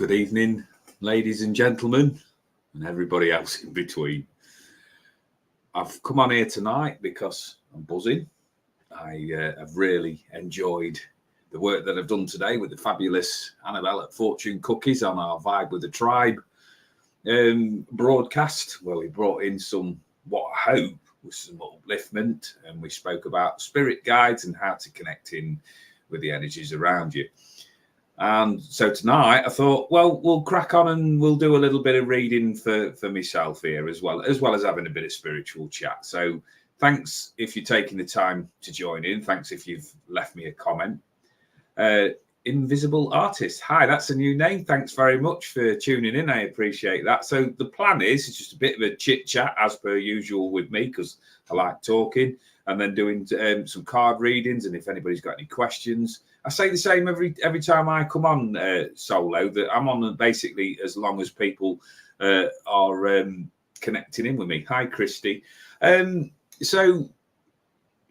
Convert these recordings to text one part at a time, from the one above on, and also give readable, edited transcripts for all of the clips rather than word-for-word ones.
Good evening, ladies and gentlemen, and everybody else in between. I've come on here tonight because I'm buzzing. I have really enjoyed the work that I've done today with the fabulous Annabelle at Fortune Cookies on our Vibe with the Tribe broadcast, where we brought in some, what I hope was some upliftment, and we spoke about spirit guides and how to connect in with the energies around you. And so tonight I thought, well, we'll crack on and we'll do a little bit of reading for myself here as well as having a bit of spiritual chat. So thanks if you're taking the time to join in. Thanks if you've left me a comment. Invisible Artist. Hi, that's a new name. Thanks very much for tuning in. I appreciate that. So the plan is just a bit of a chit chat as per usual with me, because I like talking, and then doing some card readings. And if anybody's got any questions, I say the same every time I come on solo, that I'm on basically as long as people are connecting in with me. Hi, Christy. So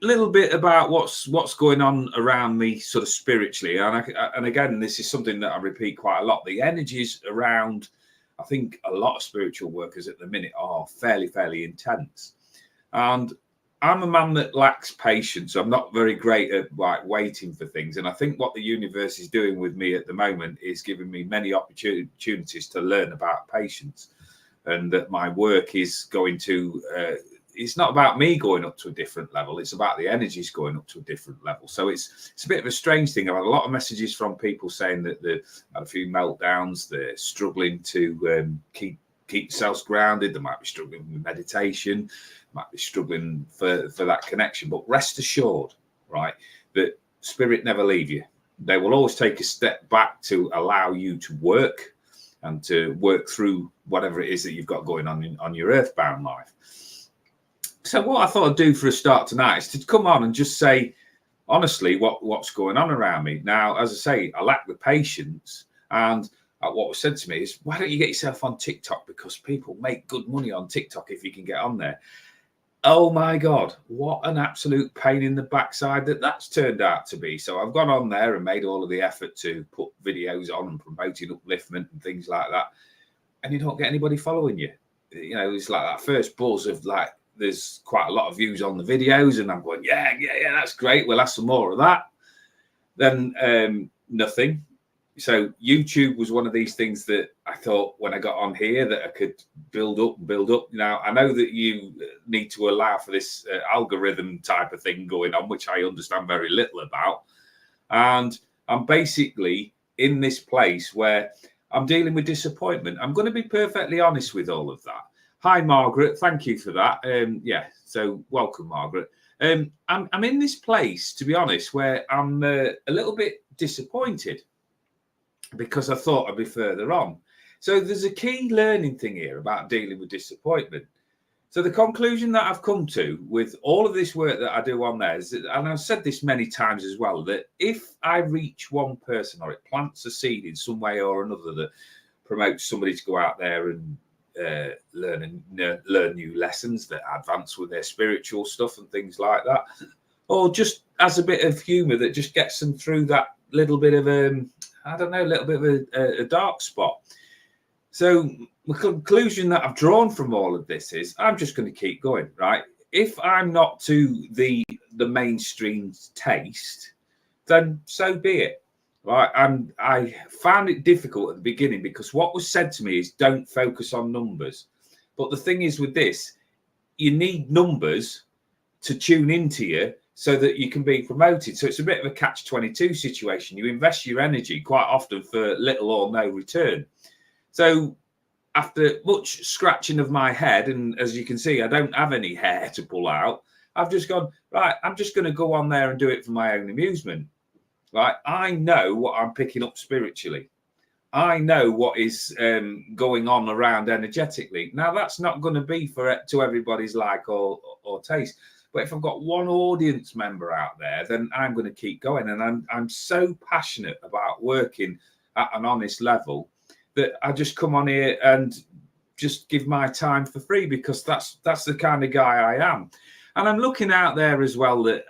a little bit about what's going on around me sort of spiritually. And again, this is something that I repeat quite a lot. The energies around, I think a lot of spiritual workers at the minute are fairly intense. And I'm a man that lacks patience. I'm not very great at waiting for things. And I think what the universe is doing with me at the moment is giving me many opportunities to learn about patience. And that my work is going to, it's not about me going up to a different level. It's about the energies going up to a different level. So it's a bit of a strange thing. I've had a lot of messages from people saying that they've had a few meltdowns. They're struggling to keep themselves grounded. They might be struggling with meditation, might be struggling for that connection. But rest assured, right, that spirit never leave you. They will always take a step back to allow you to work and to work through whatever it is that you've got going on your earthbound life. So what I thought I'd do for a start tonight is to come on and just say, honestly, what's going on around me. Now, as I say, I lack the patience. And what was said to me is, why don't you get yourself on TikTok? Because people make good money on TikTok if you can get on there. Oh, my God, what an absolute pain in the backside that's turned out to be. So I've gone on there and made all of the effort to put videos on and promoting upliftment and things like that. And you don't get anybody following you. You know, it's like that first buzz of like, there's quite a lot of views on the videos, and I'm going, yeah, that's great. We'll have some more of that. Then nothing. So YouTube was one of these things that I thought when I got on here that I could build up. Now, I know that you need to allow for this algorithm type of thing going on, which I understand very little about. And I'm basically in this place where I'm dealing with disappointment. I'm going to be perfectly honest with all of that. Hi, Margaret. Thank you for that. So welcome, Margaret. I'm in this place, to be honest, where I'm a little bit disappointed because I thought I'd be further on. So there's a key learning thing here about dealing with disappointment. So the conclusion that I've come to with all of this work that I do on there is that, and I've said this many times as well, that if I reach one person or it plants a seed in some way or another that promotes somebody to go out there and learn new lessons that advance with their spiritual stuff and things like that, or just as a bit of humor that just gets them through that little bit of a little bit of a dark spot. So the conclusion that I've drawn from all of this is I'm just going to keep going, right? If I'm not to the mainstream's taste, then so be it. Right, and I found it difficult at the beginning because what was said to me is don't focus on numbers. But the thing is with this, you need numbers to tune into you so that you can be promoted. So it's a bit of a catch-22 situation. You invest your energy quite often for little or no return. So after much scratching of my head, and as you can see, I don't have any hair to pull out, I've just gone, right, I'm just going to go on there and do it for my own amusement. Right, I know what I'm picking up spiritually. I know what is going on around energetically. Now, that's not going to be to everybody's like or taste. But if I've got one audience member out there, then I'm going to keep going. And I'm so passionate about working at an honest level that I just come on here and just give my time for free, because that's the kind of guy I am. And I'm looking out there as well that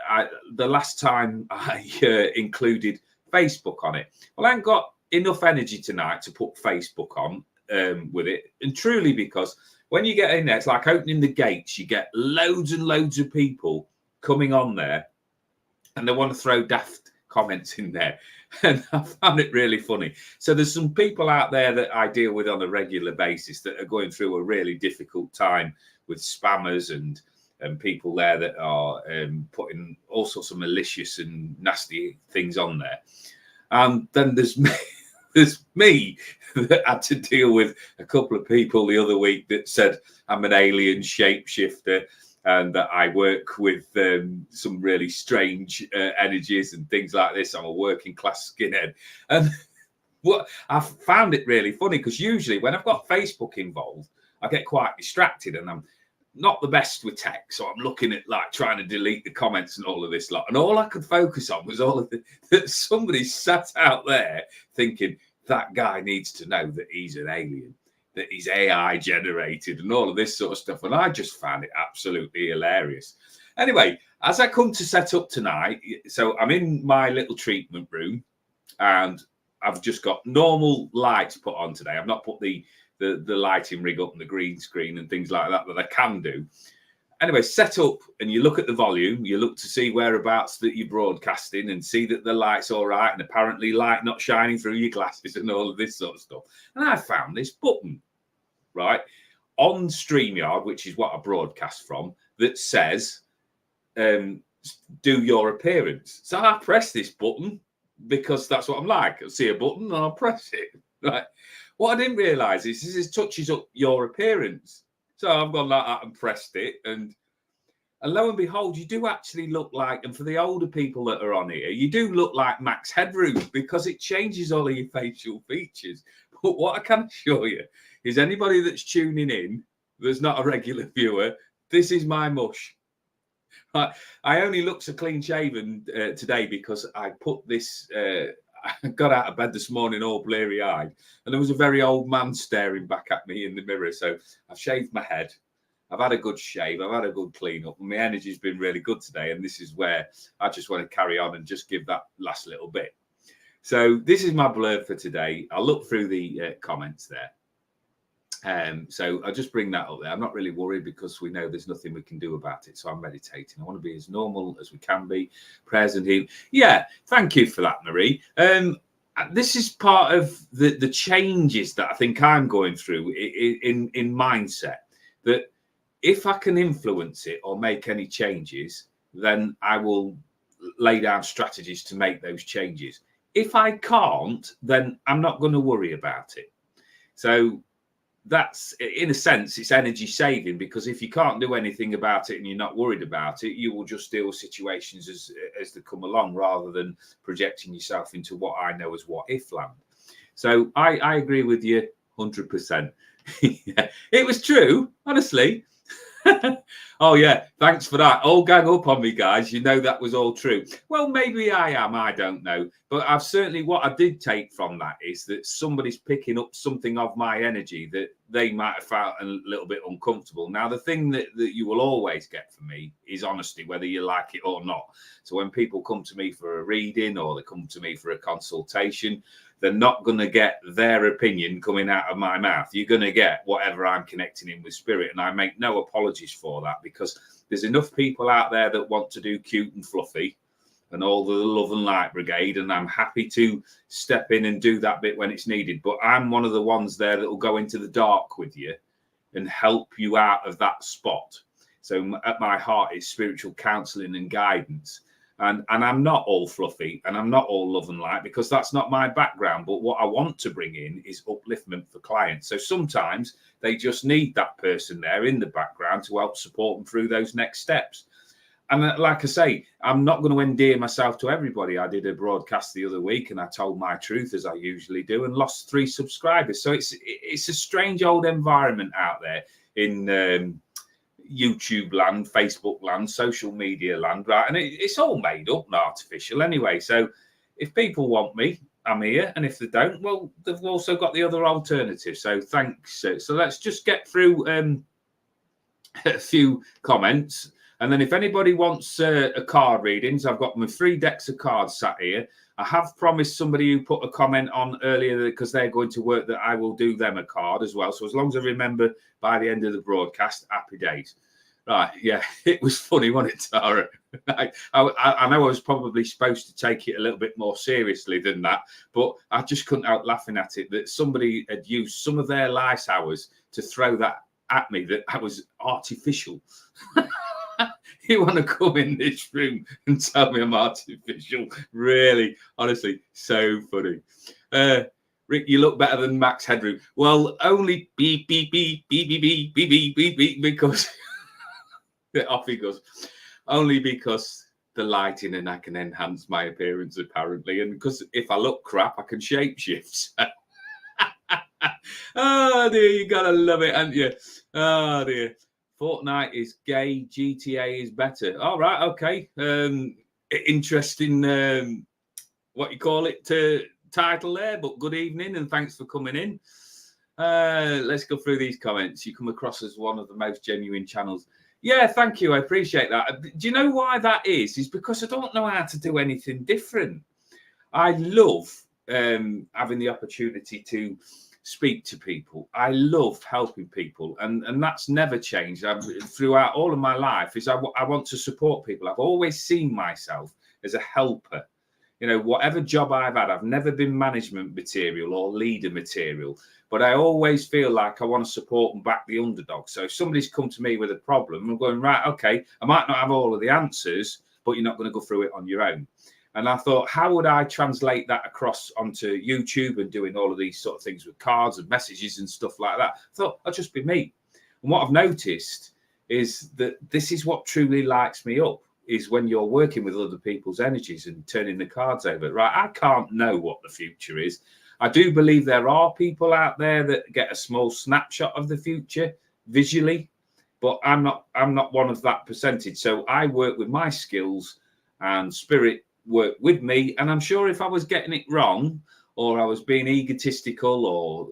the last time I included Facebook on it. Well, I ain't got enough energy tonight to put Facebook on with it, and truly because when you get in there, it's like opening the gates. You get loads and loads of people coming on there, and they want to throw daft comments in there. And I found it really funny. So there's some people out there that I deal with on a regular basis that are going through a really difficult time with spammers and people there that are putting all sorts of malicious and nasty things on there. And then there's me, there's me that had to deal with a couple of people the other week that said I'm an alien shapeshifter and that I work with some really strange energies and things like this. I'm a working class skinhead. And what I found it really funny, because usually when I've got Facebook involved, I get quite distracted and I'm not the best with tech. So I'm looking at like trying to delete the comments and all of this lot. And all I could focus on was all of that somebody sat out there thinking that guy needs to know that he's an alien, that he's AI generated and all of this sort of stuff. And I just found it absolutely hilarious. Anyway, as I come to set up tonight, so I'm in my little treatment room and I've just got normal lights put on today. I've not put the lighting rig up and the green screen and things like that I can do. Anyway, set up and you look at the volume, you look to see whereabouts that you're broadcasting and see that the light's all right and apparently light not shining through your glasses and all of this sort of stuff. And I found this button, right, on StreamYard, which is what I broadcast from, that says, do your appearance. So I press this button because that's what I'm like. I'll see a button and I'll press it, right? What I didn't realise is this touches up your appearance. So I've gone like that and pressed it. And lo and behold, you do actually look like, and for the older people that are on here, you do look like Max Headroom because it changes all of your facial features. But what I can assure you is anybody that's tuning in, that's not a regular viewer, this is my mush. I only look so clean shaven today because I put this... I got out of bed this morning all bleary-eyed, and there was a very old man staring back at me in the mirror. So I've shaved my head. I've had a good shave. I've had a good clean up. And my energy's been really good today. And this is where I just want to carry on and just give that last little bit. So this is my blurb for today. I'll look through the comments there. So I'll just bring that up there. I'm not really worried because we know there's nothing we can do about it. So I'm meditating. I want to be as normal as we can be. Prayers and healing. Yeah, thank you for that, Marie. This is part of the changes that I think I'm going through in mindset. That if I can influence it or make any changes, then I will lay down strategies to make those changes. If I can't, then I'm not going to worry about it. So that's, in a sense, it's energy saving, because if you can't do anything about it and you're not worried about it, you will just deal with situations as they come along rather than projecting yourself into what I know as what if land. So I agree with you 100%. Yeah, it was true, honestly. Oh yeah, thanks for that. All gang up on me, guys. You know that was all true. Well, maybe I am, I don't know. But I've certainly, what I did take from that is that somebody's picking up something of my energy that they might have felt a little bit uncomfortable. Now, the thing that you will always get from me is honesty, whether you like it or not. So when people come to me for a reading or they come to me for a consultation, they're not going to get their opinion coming out of my mouth. You're going to get whatever I'm connecting in with spirit. And I make no apologies for that, because there's enough people out there that want to do cute and fluffy and all the love and light brigade. And I'm happy to step in and do that bit when it's needed. But I'm one of the ones there that will go into the dark with you and help you out of that spot. So at my heart, it's spiritual counseling and guidance. And I'm not all fluffy and I'm not all love and light, because that's not my background. But what I want to bring in is upliftment for clients. So sometimes they just need that person there in the background to help support them through those next steps. And like I say, I'm not going to endear myself to everybody. I did a broadcast the other week and I told my truth, as I usually do, and lost 3 subscribers. So it's a strange old environment out there in YouTube land, Facebook land, social media land, right? And it's all made up and artificial anyway. So if people want me, I'm here. And if they don't, well, they've also got the other alternative. So thanks. So let's just get through a few comments. And then if anybody wants a card readings, I've got my 3 decks of cards sat here. I have promised somebody who put a comment on earlier because they're going to work that I will do them a card as well. So as long as I remember by the end of the broadcast, happy days. Right, yeah, it was funny, wasn't it, Tara? I know I was probably supposed to take it a little bit more seriously than that, but I just couldn't help laughing at it that somebody had used some of their lice hours to throw that at me, that I was artificial. You want to come in this room and tell me I'm artificial? Really, honestly, so funny. Rick, you look better than Max Headroom. Well, only beep, beep, beep, beep, beep, beep, beep, beep, beep, beep, because off he goes. Only because the lighting and I can enhance my appearance, apparently. And because if I look crap, I can shapeshift. Oh, dear, you got to love it, haven't you? Oh, dear. Fortnite is gay, GTA is better. All right, okay. Interesting, what you call it, title there, but good evening and thanks for coming in. Let's go through these comments. You come across as one of the most genuine channels. Yeah, thank you. I appreciate that. Do you know why that is? It's because I don't know how to do anything different. I love having the opportunity to speak to people. I love helping people, and that's never changed. Throughout all of my life is I want to support people. I've always seen myself as a helper. You know, whatever job I've had, I've never been management material or leader material, but I always feel like I want to support and back the underdog. So if somebody's come to me with a problem, I'm going, right, okay, I might not have all of the answers, but you're not going to go through it on your own. And I thought, how would I translate that across onto YouTube and doing all of these sort of things with cards and messages and stuff like that? I thought, I'll just be me. And what I've noticed is that this is what truly lights me up, is when you're working with other people's energies and turning the cards over. Right, I can't know what the future is. I do believe there are people out there that get a small snapshot of the future visually, but I'm not one of that percentage. So I work with my skills, and spirit work with me. And I'm sure if I was getting it wrong, or I was being egotistical, or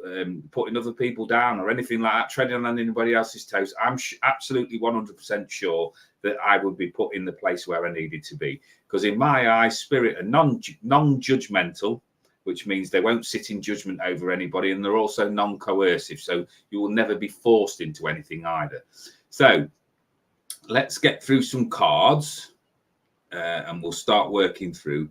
putting other people down, or anything like that, treading on anybody else's toes, I'm absolutely 100% sure that I would be put in the place where I needed to be. Because in my eyes, spirit are non-judgmental, which means they won't sit in judgment over anybody, and they're also non-coercive, so you will never be forced into anything either. So let's get through some cards, and we'll start working through.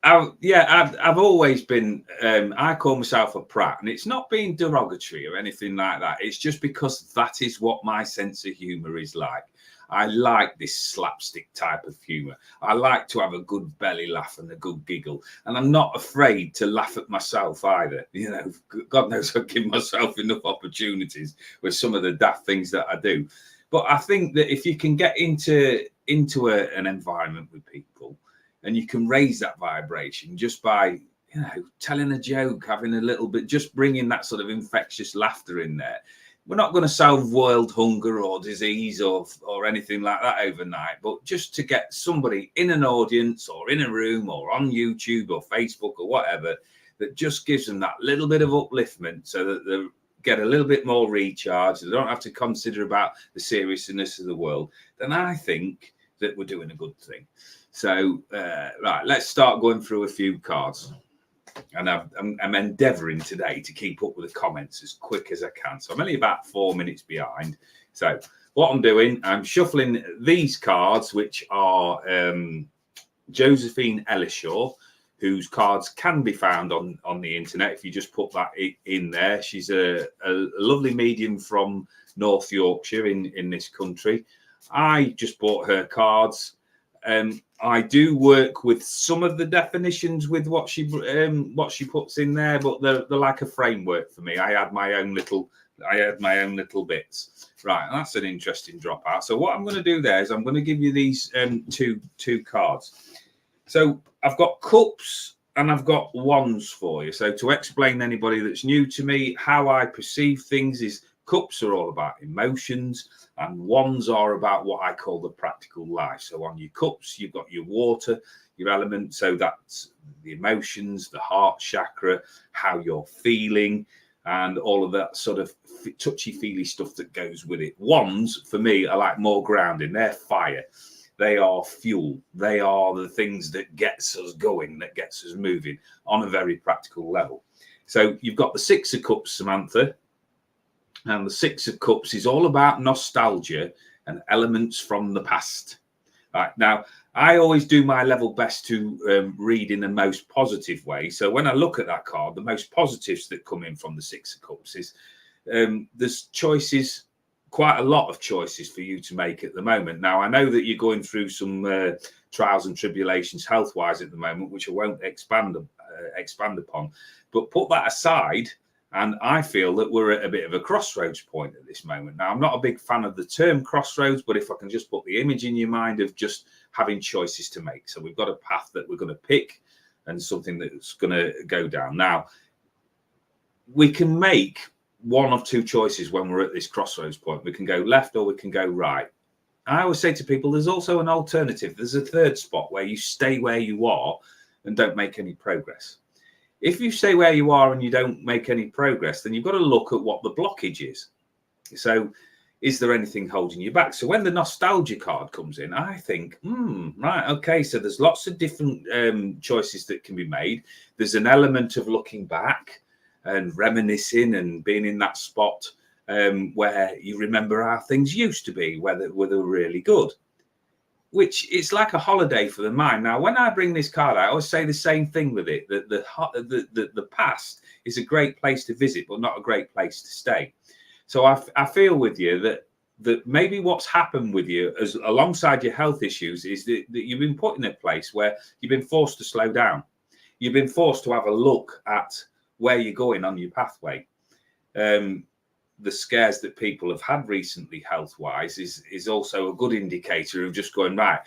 I've always been, I call myself a prat, and it's not being derogatory or anything like that. It's just because that is what my sense of humor is like. I like this slapstick type of humor. I like to have a good belly laugh and a good giggle, and I'm not afraid to laugh at myself either. You know, God knows I give myself enough opportunities with some of the daft things that I do. But I think that if you can get into an environment with people, and you can raise that vibration just by, you know, telling a joke, having a little bit, just bringing that sort of infectious laughter in there. We're not going to solve world hunger or disease or anything like that overnight, but just to get somebody in an audience or in a room or on YouTube or Facebook or whatever, that just gives them that little bit of upliftment, so that they get a little bit more recharge. They don't have to consider about the seriousness of the world. Then I think that we're doing a good thing. So, right, let's start going through a few cards. And I'm endeavouring today to keep up with the comments as quick as I can. So I'm only about 4 minutes behind. So what I'm doing, I'm shuffling these cards, which are Josephine Ellishaw, whose cards can be found on the internet if you just put that in there. She's a lovely medium from North Yorkshire in this country. I just bought her cards. I do work with some of the definitions with what she puts in there, but they're like a framework for me. I had my own little bits. Right, and that's an interesting dropout. So what I'm going to do there is I'm going to give you these two cards. So I've got cups and I've got wands for you. So to explain to anybody that's new to me, how I perceive things is cups are all about emotions, and wands are about what I call the practical life. So on your cups, you've got your water, your element. So that's the emotions, the heart chakra, how you're feeling, and all of that sort of touchy-feely stuff that goes with it. Wands, for me, are like more grounding. They're fire. They are fuel. They are the things that gets us going, that gets us moving on a very practical level. So you've got the Six of Cups, Samantha, and the Six of Cups is all about nostalgia and elements from the past. Right, now, I always do my level best to read in the most positive way. So when I look at that card, the most positives that come in from the Six of Cups is there's choices, quite a lot of choices for you to make at the moment. Now, I know that you're going through some trials and tribulations health-wise at the moment, which I won't expand upon, but put that aside. And I feel that we're at a bit of a crossroads point at this moment. Now, I'm not a big fan of the term crossroads, but if I can just put the image in your mind of just having choices to make. So we've got a path that we're going to pick and something that's going to go down. Now, we can make one of two choices when we're at this crossroads point. We can go left or we can go right. I always say to people, there's also an alternative. There's a third spot where you stay where you are and don't make any progress. If you stay where you are and you don't make any progress, then you've got to look at what the blockage is. So is there anything holding you back? So when the nostalgia card comes in, I think, right, okay, so there's lots of different choices that can be made. There's an element of looking back and reminiscing and being in that spot where you remember how things used to be, where they were really good. Which it's like a holiday for the mind. Now, when I bring this card out, I always say the same thing with it, that the past is a great place to visit, but not a great place to stay. So I feel with you that maybe what's happened with you as alongside your health issues is that you've been put in a place where you've been forced to slow down. You've been forced to have a look at where you're going on your pathway. The scares that people have had recently health-wise is also a good indicator of just going, right,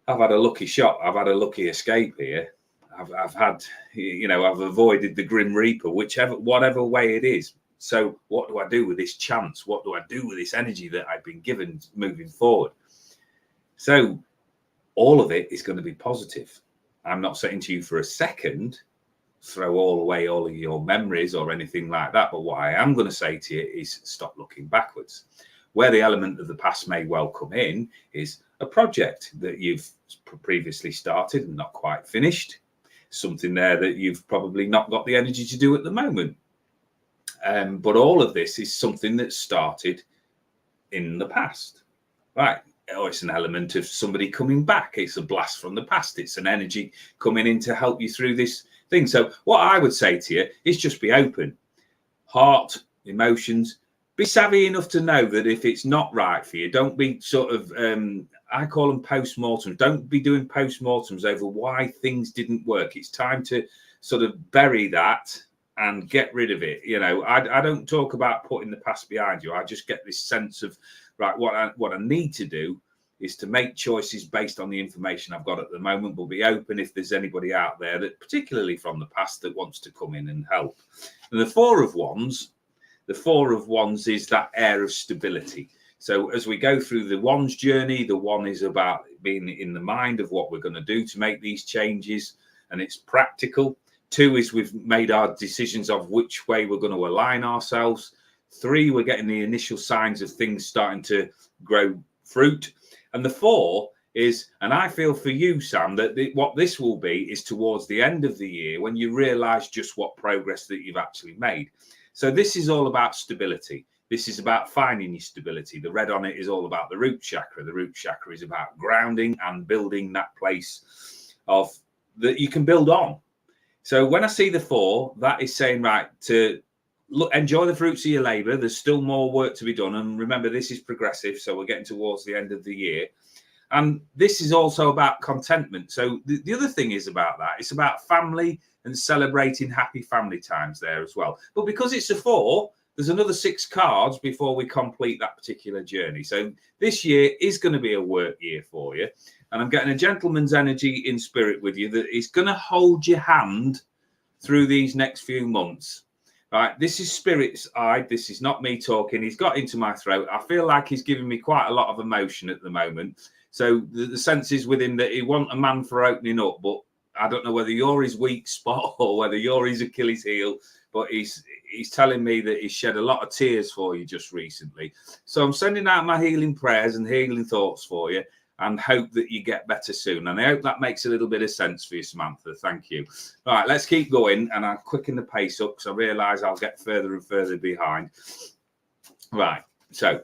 I've had a lucky shot. I've had a lucky escape here. I've had, I've avoided the Grim Reaper, whatever way it is. So what do I do with this chance? What do I do with this energy that I've been given moving forward? So all of it is going to be positive. I'm not saying to you for a second, throw away all of your memories or anything like that. But what I am going to say to you is stop looking backwards. Where the element of the past may well come in is a project that you've previously started and not quite finished. Something there that you've probably not got the energy to do at the moment. But all of this is something that started in the past, right? Or it's an element of somebody coming back. It's a blast from the past. It's an energy coming in to help you through this thing. So what I would say to you is just be open. Heart, emotions, be savvy enough to know that if it's not right for you, don't be sort of, I call them post-mortems. Don't be doing post-mortems over why things didn't work. It's time to sort of bury that and get rid of it. I don't talk about putting the past behind you. I just get this sense of, right, what I need to do is to make choices based on the information I've got at the moment, but be open if there's anybody out there that, particularly from the past, that wants to come in and help. And the Four of Wands is that air of stability. So as we go through the Wands journey, the one is about being in the mind of what we're going to do to make these changes, and it's practical. 2 is we've made our decisions of which way we're going to align ourselves. 3, we're getting the initial signs of things starting to grow fruit. And the 4 is, and I feel for you, Sam, that what this will be is towards the end of the year when you realize just what progress that you've actually made. So this is all about stability. This is about finding your stability. The red on it is all about the root chakra. The root chakra is about grounding and building that place of that you can build on. So when I see the 4, that is saying, right, to look, enjoy the fruits of your labor. There's still more work to be done. And remember, this is progressive. So we're getting towards the end of the year. And this is also about contentment. So the other thing is about that. It's about family and celebrating happy family times there as well. But because it's a 4, there's another 6 cards before we complete that particular journey. So this year is going to be a work year for you. And I'm getting a gentleman's energy in spirit with you that is going to hold your hand through these next few months. Right, this is Spirit's eye. This is not me talking. He's got into my throat. I feel like he's giving me quite a lot of emotion at the moment. So the sense is with him that he wants a man for opening up, but I don't know whether you're his weak spot or whether you're his Achilles heel. But he's telling me that he's shed a lot of tears for you just recently. So I'm sending out my healing prayers and healing thoughts for you. and hope that you get better soon. And I hope that makes a little bit of sense for you, Samantha. Thank you. All right, let's keep going, and I'll quicken the pace up because I realise I'll get further and further behind. Right, so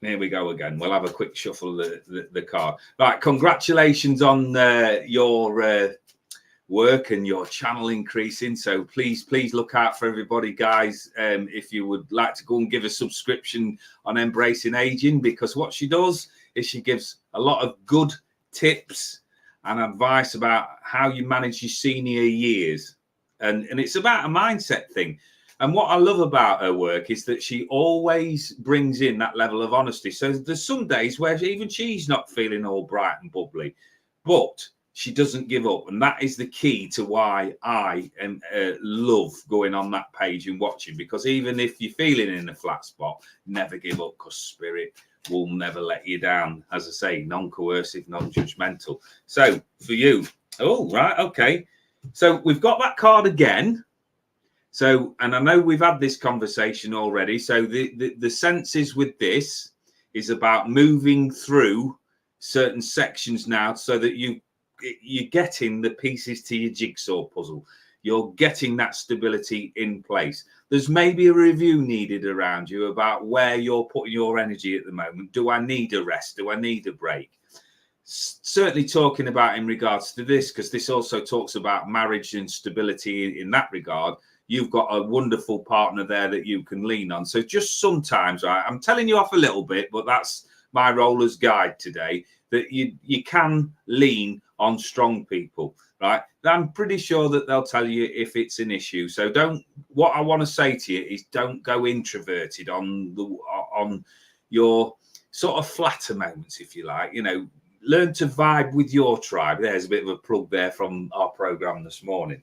here we go again. We'll have a quick shuffle of the card. Right, congratulations on your work and your channel increasing. So please look out for everybody, guys. If you would like to go and give a subscription on Embracing Aging, because what she does is she gives a lot of good tips and advice about how you manage your senior years. And it's about a mindset thing. And what I love about her work is that she always brings in that level of honesty. So there's some days where even she's not feeling all bright and bubbly, but she doesn't give up. And that is the key to why I love going on that page and watching, because even if you're feeling in a flat spot, never give up, because Spirit will never let you down. As I say, non-coercive, non-judgmental. So for you, oh, right, okay. So we've got that card again. So, and I know we've had this conversation already. So the senses with this is about moving through certain sections now so that you're getting the pieces to your jigsaw puzzle. You're getting that stability in place. There's maybe a review needed around you about where you're putting your energy at the moment. Do I need a rest? Do I need a break? Certainly talking about in regards to this, because this also talks about marriage and stability in that regard. You've got a wonderful partner there that you can lean on. So just sometimes, right, I'm telling you off a little bit, but that's my role as guide today, that you can lean on strong people, right? I'm pretty sure that they'll tell you if it's an issue. So what I want to say to you is don't go introverted on your sort of flatter moments, if you like. You know, learn to vibe with your tribe. There's a bit of a plug there from our program this morning.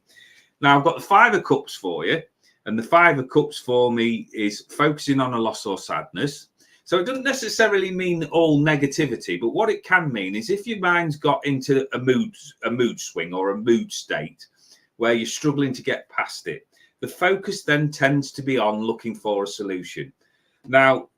Now I've got the Five of Cups for you, and the Five of Cups for me is focusing on a loss or sadness. So it doesn't necessarily mean all negativity, but what it can mean is if your mind's got into a mood swing or a mood state where you're struggling to get past it, the focus then tends to be on looking for a solution. Now,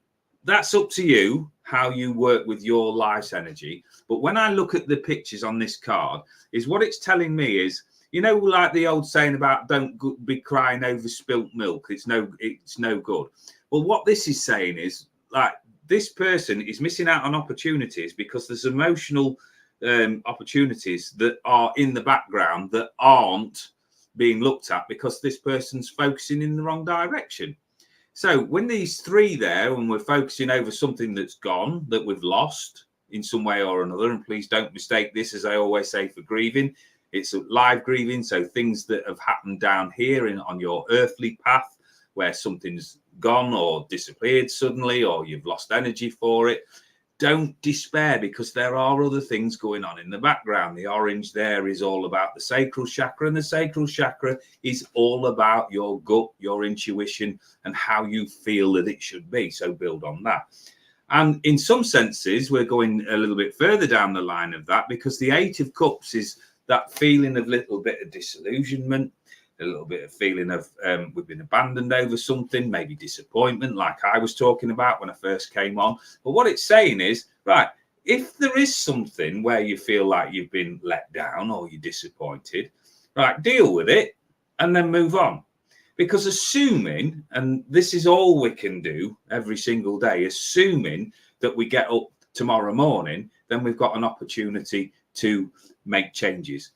that's up to you how you work with your life's energy. But when I look at the pictures on this card, is what it's telling me is, you know, like the old saying about don't be crying over spilt milk. It's no good. Well, what this is saying is, like, this person is missing out on opportunities because there's emotional opportunities that are in the background that aren't being looked at because this person's focusing in the wrong direction. So when these three there, when we're focusing over something that's gone, that we've lost in some way or another, and please don't mistake this, as I always say, for grieving, it's a live grieving. So things that have happened down here on your earthly path, where something's gone or disappeared suddenly, or you've lost energy for it. Don't despair, because there are other things going on in the background. The orange there is all about the sacral chakra, and the sacral chakra is all about your gut, your intuition, and how you feel that it should be. So build on that. And in some senses, we're going a little bit further down the line of that, because the Eight of Cups is that feeling of little bit of disillusionment, a little bit of feeling of we've been abandoned over something, maybe disappointment, like I was talking about when I first came on. But what it's saying is, right, if there is something where you feel like you've been let down or you're disappointed, right, deal with it and then move on. Because assuming, and this is all we can do every single day, assuming that we get up tomorrow morning, then we've got an opportunity to make changes.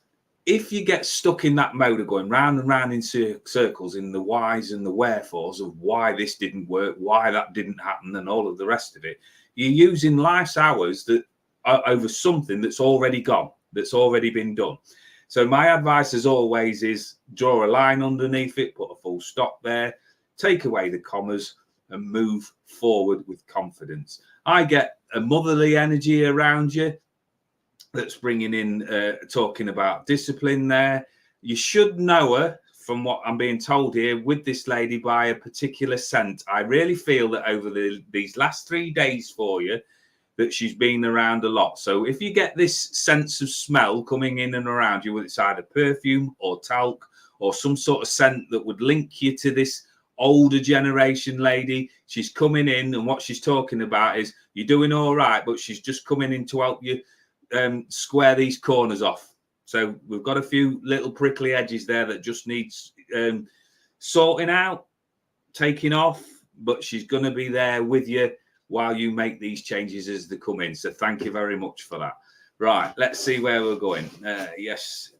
If you get stuck in that mode of going round and round in circles in the whys and the wherefores of why this didn't work, why that didn't happen, and all of the rest of it, you're using life's hours that are over something that's already gone, that's already been done. So my advice, as always, is draw a line underneath it, put a full stop there, take away the commas, and move forward with confidence. I get a motherly energy around you that's bringing in, talking about discipline there. You should know her, from what I'm being told here, with this lady by a particular scent. I really feel that over these last 3 days for you, that she's been around a lot. So if you get this sense of smell coming in and around you, whether it's either perfume or talc or some sort of scent that would link you to this older generation lady, she's coming in, and what she's talking about is you're doing all right, but she's just coming in to help you square these corners off. So we've got a few little prickly edges there that just needs sorting out, taking off, but she's going to be there with you while you make these changes as they come in. So thank you very much for that. Right, let's see where we're going. Yes,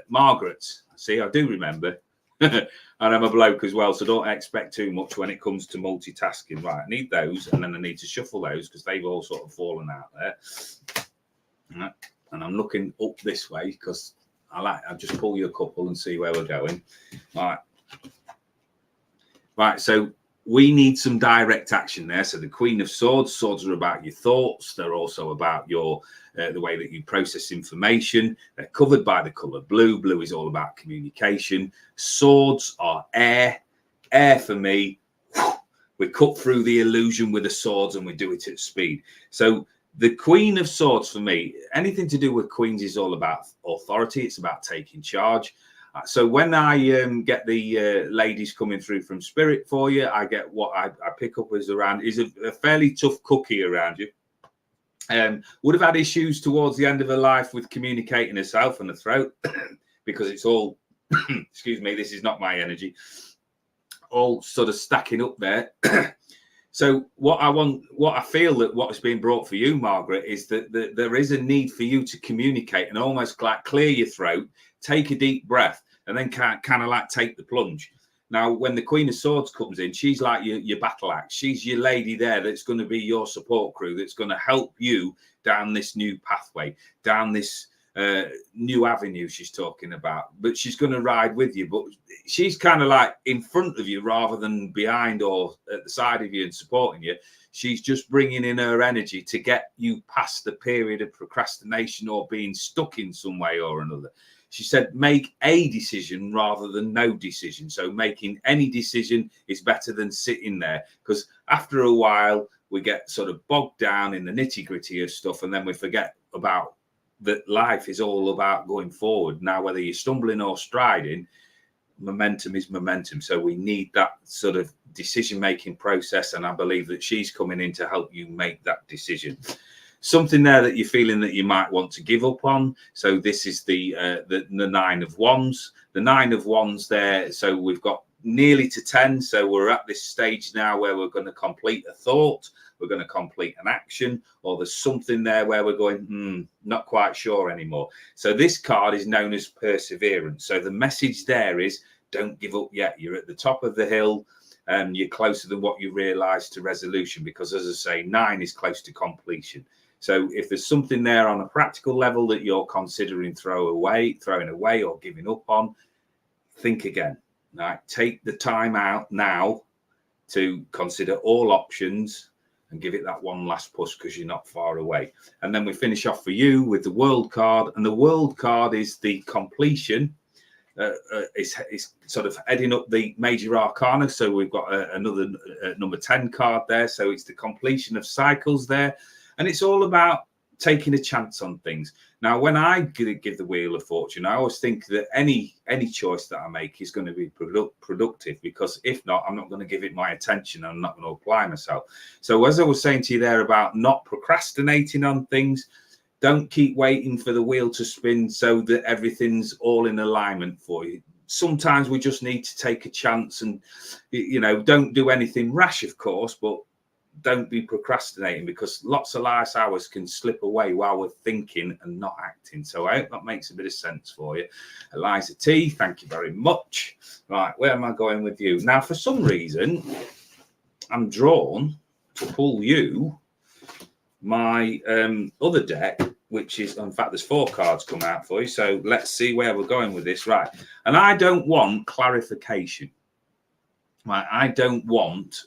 Margaret. See, I do remember. And I'm a bloke as well, so don't expect too much when it comes to multitasking. Right, I need those, and then I need to shuffle those because they've all sort of fallen out there. Right. And I'm looking up this way because I'll just pull you a couple and see where we're going. Right, so we need some direct action there. So the Queen of Swords, swords are about your thoughts. They're also about your the way that you process information. They're covered by the colour blue. Blue is all about communication. Swords are air. Air for me, we cut through the illusion with the swords and we do it at speed. So the Queen of Swords for me, anything to do with queens is all about authority. It's about taking charge. So when I get the ladies coming through from spirit for you, I get what I pick up is a fairly tough cookie around you. Would have had issues towards the end of her life with communicating herself and the throat because it's all, excuse me, this is not my energy, all sort of stacking up there. So what I feel that what is being brought for you, Margaret, is that there is a need for you to communicate and almost like clear your throat, take a deep breath, and then kind of like take the plunge. Now, when the Queen of Swords comes in, she's like your battle axe. She's your lady there that's going to be your support crew, that's going to help you down this new pathway, down this new avenue she's talking about. But she's going to ride with you. But she's kind of like in front of you rather than behind or at the side of you and supporting you. She's just bringing in her energy to get you past the period of procrastination or being stuck in some way or another. She said, make a decision rather than no decision. So making any decision is better than sitting there, because after a while, we get sort of bogged down in the nitty gritty of stuff. And then we forget about that life is all about going forward. Now, whether you're stumbling or striding, momentum is momentum. So we need that sort of decision-making process. And I believe that she's coming in to help you make that decision. Something there that you're feeling that you might want to give up on. So this is the Nine of Wands. The Nine of Wands there. So we've got nearly to 10. So we're at this stage now where we're going to complete a thought. We're going to complete an action, or there's something there where we're going, not quite sure anymore. So this card is known as perseverance. So the message there is don't give up yet. You're at the top of the hill. You're closer than what you realize to resolution, because as I say, 9 is close to completion. So if there's something there on a practical level that you're considering throwing away or giving up on, think again. Right? Take the time out now to consider all options and give it that one last push, because you're not far away. And then we finish off for you with the World card. And the World card is the completion. It's sort of heading up the major arcana. So we've got another number 10 card there. So it's the completion of cycles there. And it's all about taking a chance on things. Now, when I give the Wheel of Fortune, I always think that any choice that I make is going to be productive, because if not, I'm not going to give it my attention. I'm not going to apply myself. So as I was saying to you there about not procrastinating on things, don't keep waiting for the wheel to spin so that everything's all in alignment for you. Sometimes we just need to take a chance and, don't do anything rash, of course, but don't be procrastinating, because lots of life's hours can slip away while we're thinking and not acting. So I hope that makes a bit of sense for you. Eliza T, thank you very much. Right, where am I going with you? Now, for some reason, I'm drawn to pull you my other deck, which is, in fact, there's 4 cards come out for you. So let's see where we're going with this. Right. And I don't want clarification. Right. I don't want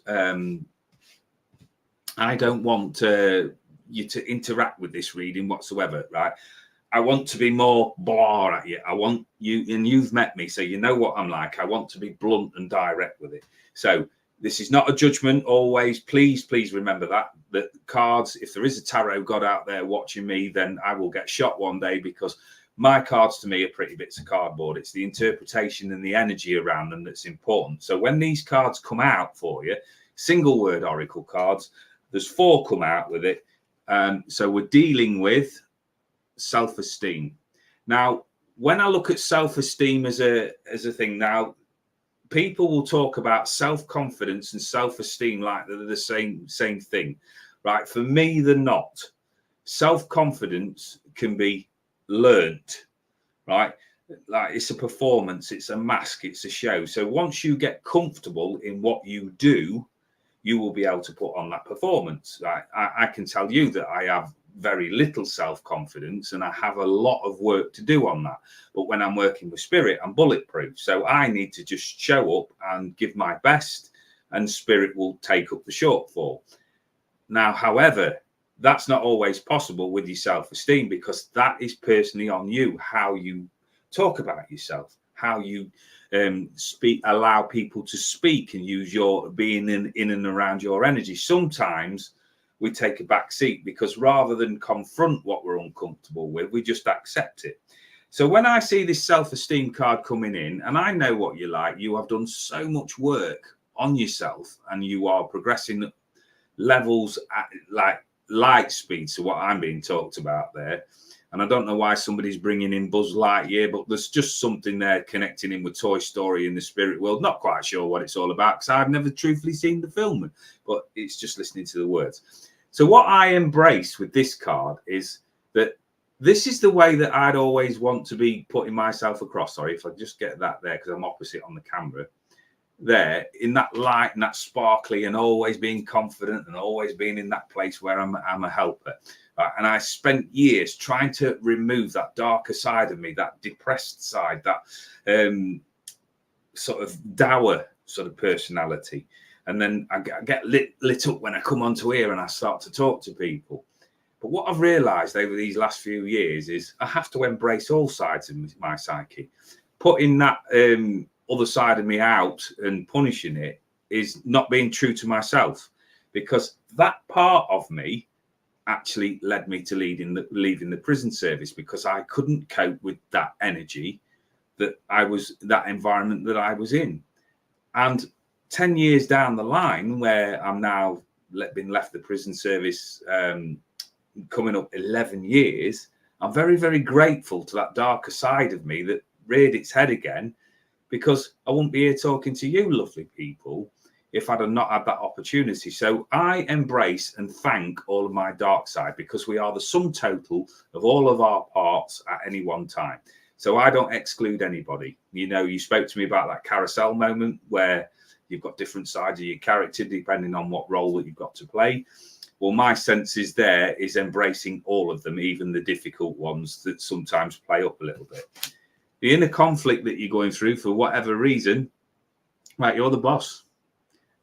you to interact with this reading whatsoever, right? I want to be more blah at you. I want you, and you've met me, so you know what I'm like. I want to be blunt and direct with it. So this is not a judgment always. Please remember that cards, if there is a tarot god out there watching me, then I will get shot one day, because my cards to me are pretty bits of cardboard. It's the interpretation and the energy around them that's important. So when these cards come out for you, single word oracle cards, there's 4 come out with it. So we're dealing with self-esteem. Now, when I look at self-esteem as a thing, now people will talk about self-confidence and self-esteem like they're the same thing, right? For me, they're not. Self-confidence can be learnt, right? Like it's a performance, it's a mask, it's a show. So once you get comfortable in what you do, you will be able to put on that performance. I can tell you that I have very little self-confidence and I have a lot of work to do on that. But when I'm working with spirit, I'm bulletproof. So I need to just show up and give my best, and spirit will take up the shortfall. Now, however, that's not always possible with your self-esteem, because that is personally on you, how you talk about yourself, how you speak, allow people to speak and use your being in and around your energy. Sometimes we take a back seat because rather than confront what we're uncomfortable with, we just accept it. So when I see this self-esteem card coming in, and I know what you like, you have done so much work on yourself and you are progressing levels at like light speed. So what I'm being talked about there. And I don't know why somebody's bringing in Buzz Lightyear, but there's just something there connecting in with Toy Story in the spirit world. Not quite sure what it's all about because I've never truthfully seen the film, but it's just listening to the words. So what I embrace with this card is that this is the way that I'd always want to be putting myself across. Sorry, if I just get that there because I'm opposite on the camera. There in that light and that sparkly and always being confident and always being in that place where I'm a helper. And I spent years trying to remove that darker side of me, that depressed side, that sort of dour sort of personality. And then I get lit up when I come onto here and I start to talk to people. But what I've realized over these last few years is I have to embrace all sides of my psyche. Putting that other side of me out and punishing it is not being true to myself, because that part of me actually led me to leaving the prison service, because I couldn't cope with that energy that environment that I was in. And 10 years down the line, where I'm now been left the prison service, coming up 11 years, I'm very, very grateful to that darker side of me that reared its head again, because I wouldn't be here talking to you lovely people if I'd have not had that opportunity. So I embrace and thank all of my dark side, because we are the sum total of all of our parts at any one time. So I don't exclude anybody. You know, you spoke to me about that carousel moment where you've got different sides of your character depending on what role that you've got to play. Well, my sense is there is embracing all of them, even the difficult ones that sometimes play up a little bit. The inner conflict that you're going through for whatever reason, right, you're the boss.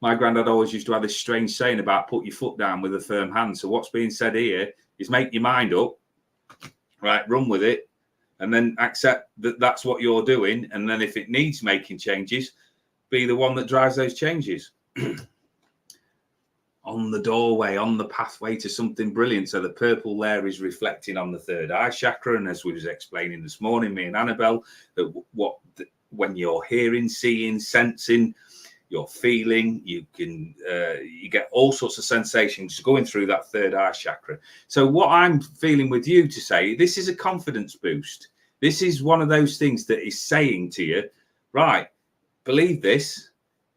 My granddad always used to have this strange saying about put your foot down with a firm hand. So what's being said here is make your mind up, right, run with it, and then accept that that's what you're doing. And then if it needs making changes, be the one that drives those changes. On the doorway, on the pathway to something brilliant. So the purple there is reflecting on the third eye chakra. And as we was explaining this morning, me and Annabelle, that when you're hearing, seeing, sensing, you're feeling, you get all sorts of sensations going through that third eye chakra. So what I'm feeling with you to say, this is a confidence boost. This is one of those things that is saying to you, right, believe this.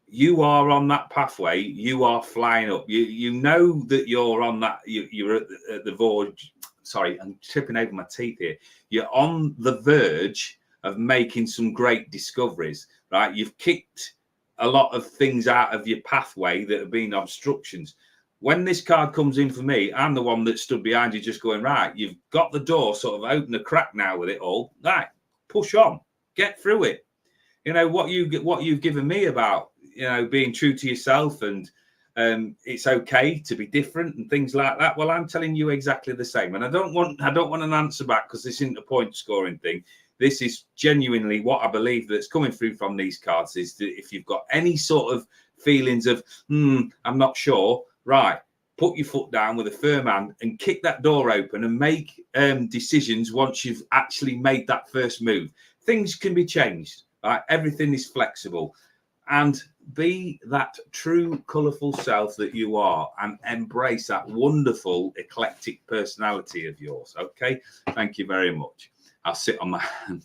You are on that pathway. You are flying up. You know that you're on that. You're at the verge. Sorry, I'm tripping over my teeth here. You're on the verge of making some great discoveries, right? You've kicked a lot of things out of your pathway that have been obstructions. When this card comes in for me, I'm the one that stood behind you just going, right, you've got the door sort of open a crack now with it all. Right, push on, get through it. You know, what you've given me about, you know, being true to yourself and it's okay to be different and things like that. Well, I'm telling you exactly the same. And I don't want an answer back, because this isn't a point scoring thing. This is genuinely what I believe that's coming through from these cards, is that if you've got any sort of feelings of, I'm not sure, right, put your foot down with a firm hand and kick that door open and make decisions once you've actually made that first move. Things can be changed, right? Everything is flexible. And be that true, colourful self that you are and embrace that wonderful, eclectic personality of yours. Okay, thank you very much. I'll sit on my hand.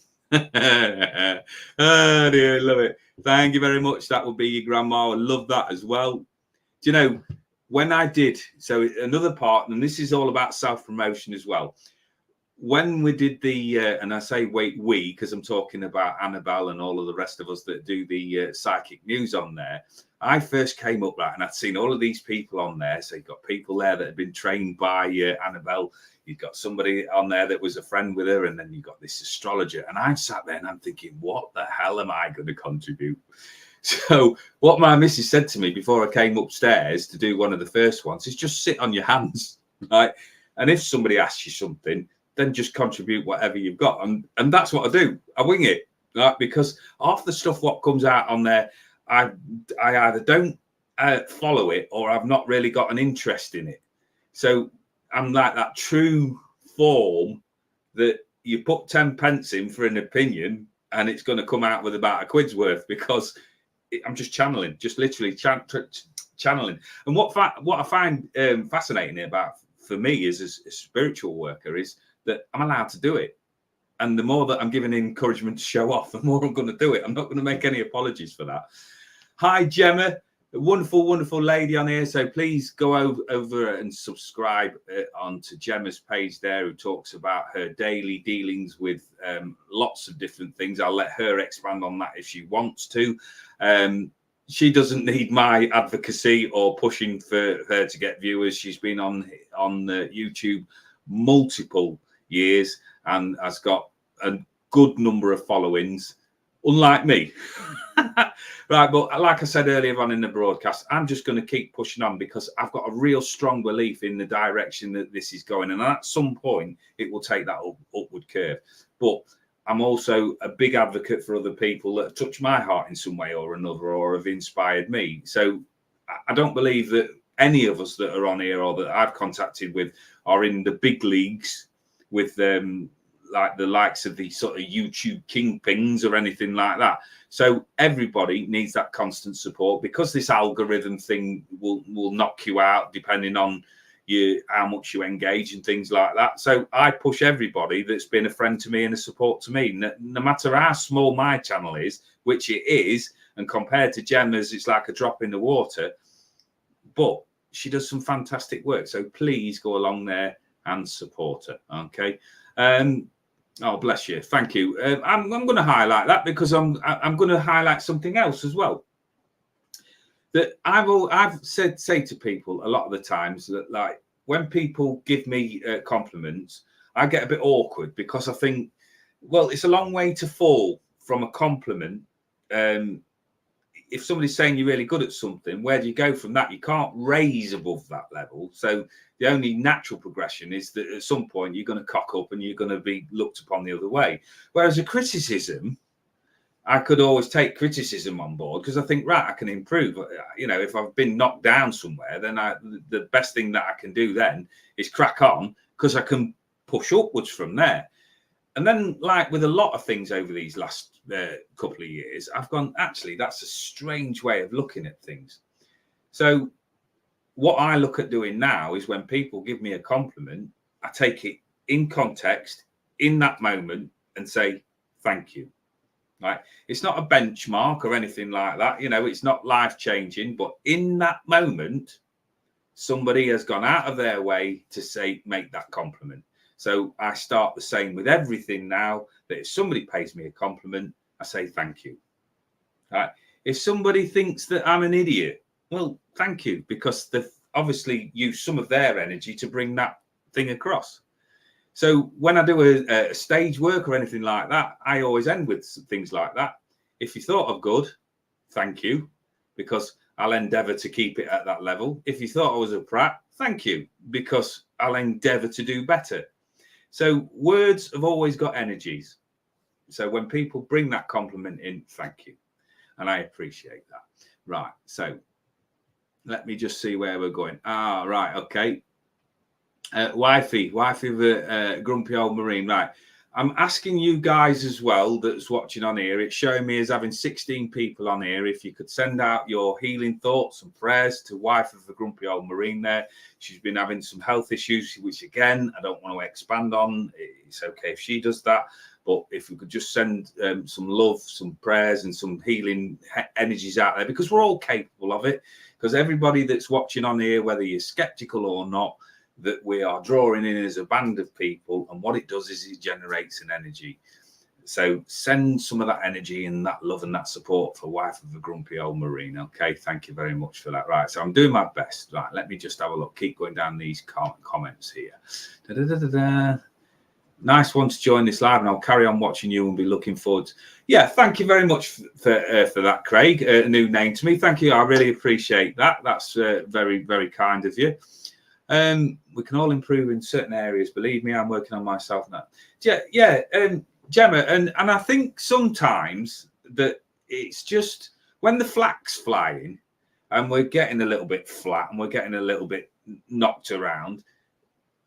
Oh dear, love it. Thank you very much. That will be your grandma. I love that as well. Do you know, when I did, so another part, and this is all about self-promotion as well. When we did the, and I say we, because I'm talking about Annabelle and all of the rest of us that do the psychic news on there. I first came up that, and I'd seen all of these people on there. So you've got people there that had been trained by Annabelle. You've got somebody on there that was a friend with her, and then you've got this astrologer. And I sat there and I'm thinking, what the hell am I going to contribute? So what my missus said to me before I came upstairs to do one of the first ones is just sit on your hands, right? And if somebody asks you something, then just contribute whatever you've got. And that's what I do. I wing it, right? Because half the stuff what comes out on there, I either don't follow it or I've not really got an interest in it. So I'm like that true form that you put 10 pence in for an opinion and it's going to come out with about £1 worth, because I'm just channeling, just literally channeling. And what I find fascinating about, for me, as a spiritual worker, is that I'm allowed to do it. And the more that I'm given encouragement to show off, the more I'm going to do it. I'm not going to make any apologies for that. Hi, Gemma, a wonderful, wonderful lady on here. So please go over and subscribe onto Gemma's page there, who talks about her daily dealings with lots of different things. I'll let her expand on that if she wants to. She doesn't need my advocacy or pushing for her to get viewers. She's been on YouTube multiple years and has got a good number of followings, unlike me. Right, but like I said earlier on in the broadcast, I'm just going to keep pushing on because I've got a real strong belief in the direction that this is going, and at some point it will take that upward curve. But I'm also a big advocate for other people that have touched my heart in some way or another or have inspired me. So I don't believe that any of us that are on here or that I've contacted with are in the big leagues with like the likes of the sort of YouTube kingpins or anything like that. So everybody needs that constant support, because this algorithm thing will knock you out depending on how much you engage and things like that. So I push everybody that's been a friend to me and a support to me, no matter how small my channel is, which it is, and compared to Gemma's, it's like a drop in the water. But she does some fantastic work. So please go along there and support her. Okay. Oh, bless you. Thank you. I'm going to highlight that because I'm going to highlight something else as well. That I've say to people a lot of the times that, like, when people give me compliments, I get a bit awkward because I think, well, it's a long way to fall from a compliment. If somebody's saying you're really good at something, where do you go from that? You can't raise above that level. So the only natural progression is that at some point you're going to cock up and you're going to be looked upon the other way. Whereas a criticism, I could always take criticism on board because I think, right, I can improve. You know, if I've been knocked down somewhere, then the best thing that I can do then is crack on, because I can push upwards from there. And then, like with a lot of things over these last couple of years, I've gone, actually, that's a strange way of looking at things. So what I look at doing now is when people give me a compliment, I take it in context, in that moment, and say, thank you. Right? It's not a benchmark or anything like that. You know, it's not life-changing, but in that moment, somebody has gone out of their way to make that compliment. So I start the same with everything now, that if somebody pays me a compliment, I say thank you. Right? If somebody thinks that I'm an idiot, well, thank you, because they've obviously used some of their energy to bring that thing across. So when I do a stage work or anything like that, I always end with things like that. If you thought of good, thank you, because I'll endeavour to keep it at that level. If you thought I was a prat, thank you, because I'll endeavour to do better. So words have always got energies. So when people bring that compliment in, thank you. And I appreciate that. Right. So let me just see where we're going. Ah, right. Okay. Wifey of a grumpy old marine. Right. I'm asking you guys as well that's watching on here. It's showing me as having 16 people on here. If you could send out your healing thoughts and prayers to wife of the grumpy old Marine there. She's been having some health issues, which again, I don't want to expand on. It's okay if she does that. But if we could just send some love, some prayers and some healing energies out there, because we're all capable of it. Because everybody that's watching on here, whether you're skeptical or not, that we are drawing in as a band of people, and what it does is it generates an energy. So send some of that energy and that love and that support for wife of a grumpy old Marine. Okay, thank you very much for that. Right, so I'm doing my best. Right, let me just have a look. Keep going down these comments here. Nice one to join this live, and I'll carry on watching you and be looking forward to... Yeah, thank you very much for that, Craig. A new name to me. Thank you. I really appreciate that. That's very, very kind of you. We can all improve in certain areas. Believe me, I'm working on myself now. Yeah, Gemma, and I think sometimes that it's just when the flak's flying and we're getting a little bit flat and we're getting a little bit knocked around,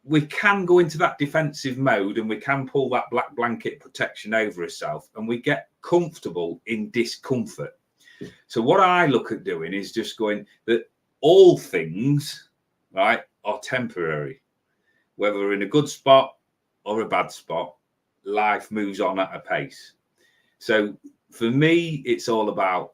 we can go into that defensive mode and we can pull that black blanket protection over ourselves and we get comfortable in discomfort. So what I look at doing is just going that all things, right, are temporary. Whether we're in a good spot or a bad spot, life moves on at a pace. So for me, it's all about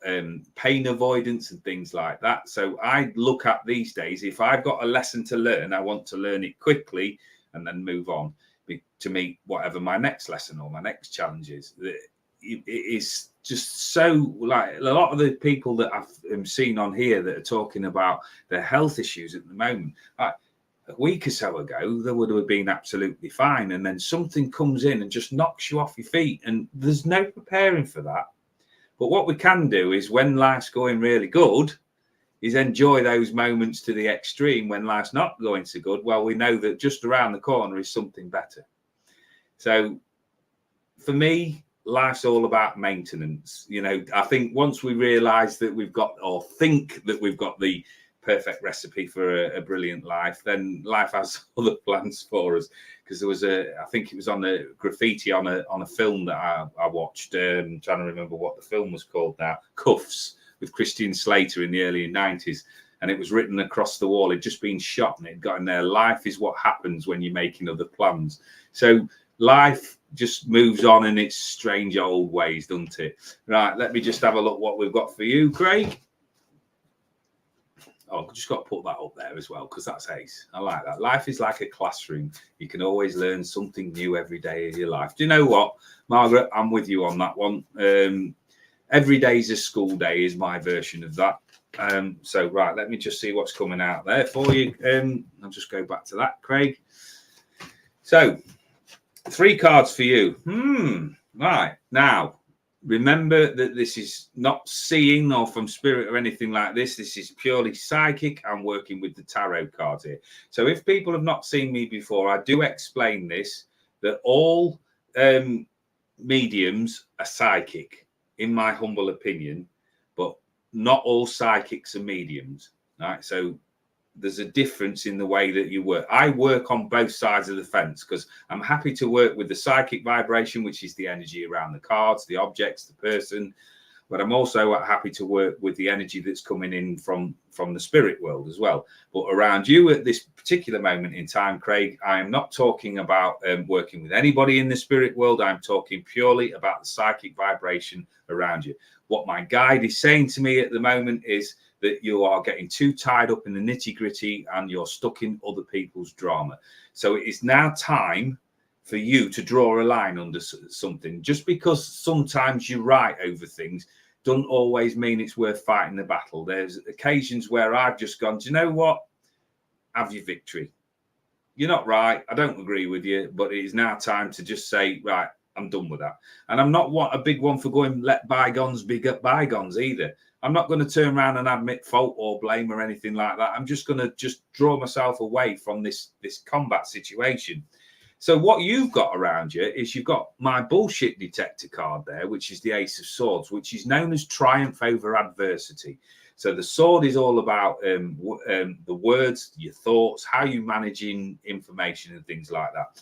pain avoidance and things like that. So I look at these days, if I've got a lesson to learn, I want to learn it quickly and then move on to meet whatever my next lesson or my next challenge is. It is just so, like, a lot of the people that I've seen on here that are talking about their health issues at the moment, like a week or so ago, they would have been absolutely fine. And then something comes in and just knocks you off your feet. And there's no preparing for that. But what we can do is when life's going really good, is enjoy those moments to the extreme. When life's not going so good, well, we know that just around the corner is something better. So for me, life's all about maintenance. You know, I think once we realize that we've got, or think that we've got the perfect recipe for a brilliant life, then life has other plans for us. Because there was I think it was on a graffiti on a film that I watched. Trying to remember what the film was called now. Cuffs, with Christian Slater in the early 90s. And it was written across the wall. It'd just been shot and it got in there. Life is what happens when you're making other plans. So life just moves on in its strange old ways, doesn't it? Right, let me just have a look what we've got for you, Craig. Oh, I've just got to put that up there as well, because that's ace. I like that. Life is like a classroom. You can always learn something new every day of your life. Do you know what, Margaret? I'm with you on that one. Every day's a school day is my version of that. So, right, let me just see what's coming out there for you. I'll just go back to that, Craig. So, 3 cards for you. Right, now, remember that this is not seeing or from spirit or anything like this. This is purely psychic. I'm working with the tarot cards here. So if people have not seen me before, I do explain this, that all mediums are psychic, in my humble opinion, but not all psychics are mediums, right? So there's a difference in the way that you work. I work on both sides of the fence because I'm happy to work with the psychic vibration, which is the energy around the cards, the objects, the person. But I'm also happy to work with the energy that's coming in from the spirit world as well. But around you at this particular moment in time, Craig, I am not talking about working with anybody in the spirit world. I'm talking purely about the psychic vibration around you. What my guide is saying to me at the moment is that you are getting too tied up in the nitty gritty and you're stuck in other people's drama. So it is now time for you to draw a line under something. Just because sometimes you're right over things doesn't always mean it's worth fighting the battle. There's occasions where I've just gone, do you know what? Have your victory. You're not right. I don't agree with you, but it is now time to just say, right, I'm done with that. And I'm not a big one for going, let bygones be bygones either. I'm not going to turn around and admit fault or blame or anything like that. I'm just going to just draw myself away from this combat situation. So what you've got around you is you've got my bullshit detector card there, which is the Ace of Swords, which is known as triumph over adversity. So the sword is all about the words, your thoughts, how you managing information and things like that.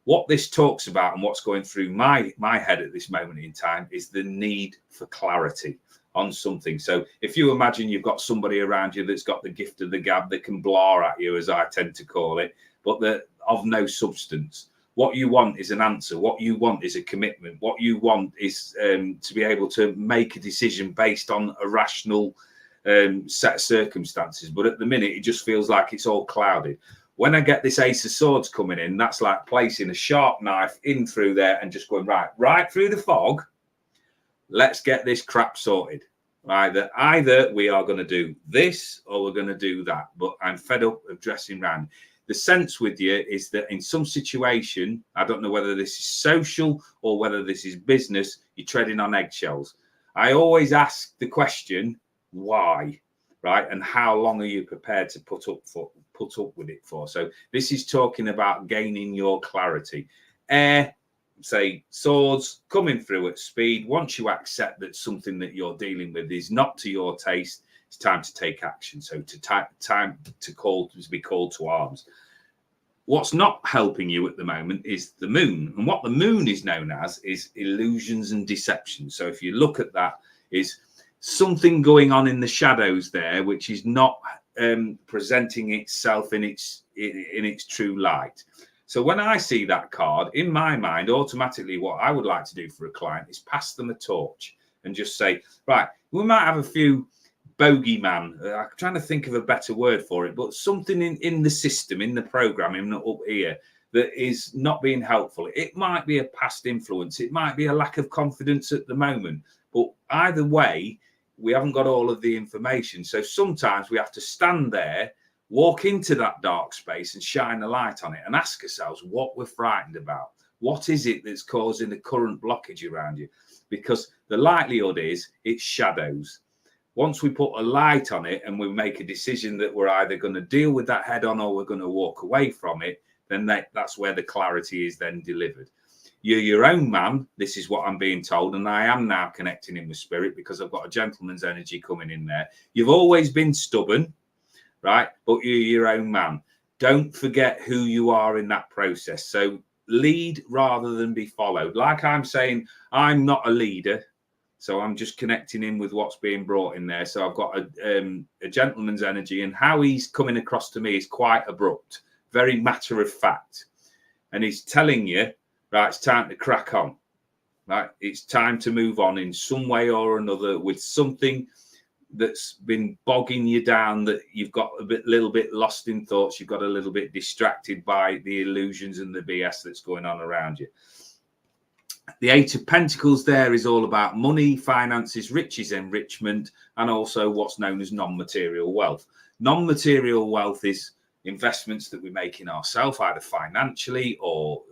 What this talks about and what's going through my head at this moment in time is the need for clarity on something. So if you imagine you've got somebody around you that's got the gift of the gab that can blar at you, as I tend to call it, but they're of no substance. What you want is an answer. What you want is a commitment. What you want is to be able to make a decision based on a rational set of circumstances. But at the minute, it just feels like it's all clouded. When I get this Ace of Swords coming in, that's like placing a sharp knife in through there and just going right through the fog. Let's get this crap sorted. Right, that either we are going to do this or we're going to do that. But I'm fed up of dressing round. The sense with you is that in some situation, I don't know whether this is social or whether this is business, you're treading on eggshells. I always ask the question, why? Right, and how long are you prepared to put up with it for? So this is talking about gaining your clarity. Say swords coming through at speed. Once you accept that something that you're dealing with is not to your taste, it's time to take action. So time to be called to arms. What's not helping you at the moment is the moon, and what the moon is known as is illusions and deception. So if you look at that, is something going on in the shadows there, which is not presenting itself in its true light. So when I see that card, in my mind, automatically what I would like to do for a client is pass them a torch and just say, right, we might have a few bogeyman. I'm trying to think of a better word for it, but something in the system, in the programming up here that is not being helpful. It might be a past influence. It might be a lack of confidence at the moment. But either way, we haven't got all of the information. So sometimes we have to stand there, walk into that dark space and shine a light on it and ask ourselves what we're frightened about. What is it that's causing the current blockage around you? Because the likelihood is it's shadows. Once we put a light on it and we make a decision that we're either going to deal with that head on or we're going to walk away from it, then that's where the clarity is then delivered. You're your own man. This is what I'm being told. And I am now connecting in with spirit because I've got a gentleman's energy coming in there. You've always been stubborn, right? But you're your own man. Don't forget who you are in that process. So lead rather than be followed. Like I'm saying, I'm not a leader. So I'm just connecting in with what's being brought in there. So I've got a gentleman's energy, and how he's coming across to me is quite abrupt, very matter of fact. And he's telling you, right, it's time to crack on. Right, it's time to move on in some way or another with something that's been bogging you down, that you've got little bit lost in thoughts. You've got a little bit distracted by the illusions and the BS that's going on around you. The Eight of Pentacles there is all about money, finances, riches, enrichment, and also what's known as non-material wealth. Non-material wealth is investments that we make in ourselves, either financially or